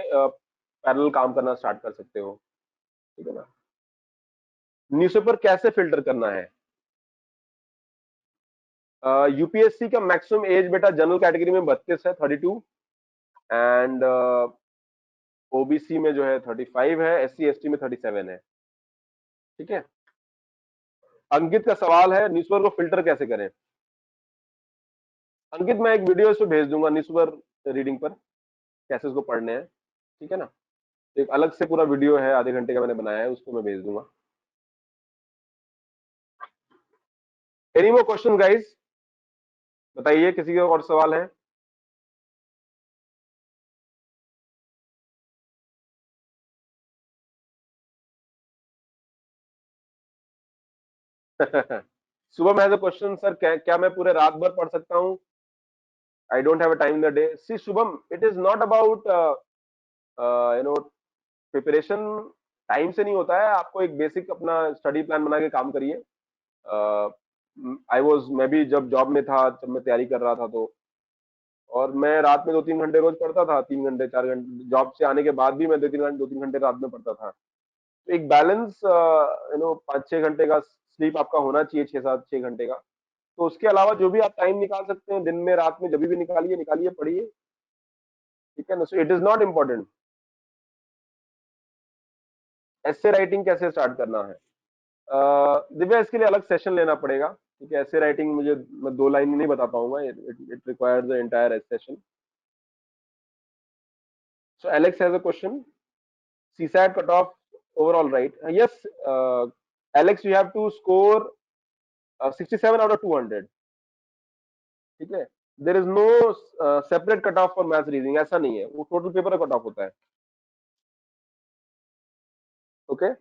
पैरेलल काम करना स्टार्ट कर सकते हो, ठीक है ना। न्यूज़पेपर कैसे फिल्टर करना है? यूपीएससी का मैक्सिमम एज बेटा जनरल कैटेगरी में 32 है, 32, एंड ओबीसी में जो है 35 है, एससी एसटी में 37 है, ठीक है। अंकित का सवाल है, न्यूज़पेपर को फिल्टर कैसे करें? अंकित, मैं एक वीडियो इसको भेज दूंगा न्यूज़पेपर रीडिंग पर, कैसे उसको पढ़ने हैं, ठीक है ना। एक अलग से पूरा वीडियो है, आधे घंटे का मैंने बनाया है, उसको मैं भेज दूंगा। Any more question guys? बताइए, किसी का और सवाल है? सुबह में क्वेश्चन, सर क्या मैं पूरे रात भर पढ़ सकता हूँ? I don't have a time in the day. See Shubham, it is not about preparation time से नहीं होता है। आपको एक बेसिक अपना स्टडी प्लान बना के काम करिए। मैं भी जब जॉब में था, जब मैं तैयारी कर रहा था, तो और मैं रात में 2-3 घंटे रोज पढ़ता था, 3 घंटे 4 घंटे। जॉब से आने के बाद भी मैं 2-3 घंटे रात में पढ़ता था। तो एक बैलेंस 5-6 घंटे का स्लीप आपका होना चाहिए, 6-7-6 घंटे का। तो उसके अलावा जो भी आप टाइम निकाल सकते हैं दिन में, रात में, जब भी निकालिए निकालिए, पढ़िए, ठीक है ना। So it is not important. ऐसे राइटिंग कैसे स्टार्ट करना है? दिव्या, इसके लिए अलग सेशन लेना पड़ेगा, ठीक है। ऐसे राइटिंग मैं 2 लाइन नहीं बता पाऊंगा, it requires the entire session. So Alex has a question, CSAT cut off overall, right? Yes, Alex, you have to score 67 out of 200, ठीक है। There is no separate cut off for maths reasoning, ऐसा नहीं है, वो total paper का cut off होता है, okay.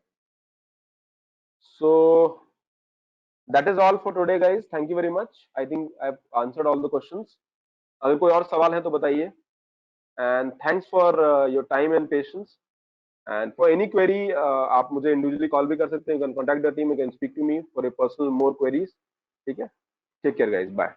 So that is all for today guys, thank you very much. I think I have answered all the questions. अगर कोई और सवाल है तो बताइए, and thanks for your time and patience. And for any query आप मुझे individually call भी कर सकते हैं। You can contact the team, you can speak to me for a personal more queries, ठीक है। Take care guys, bye.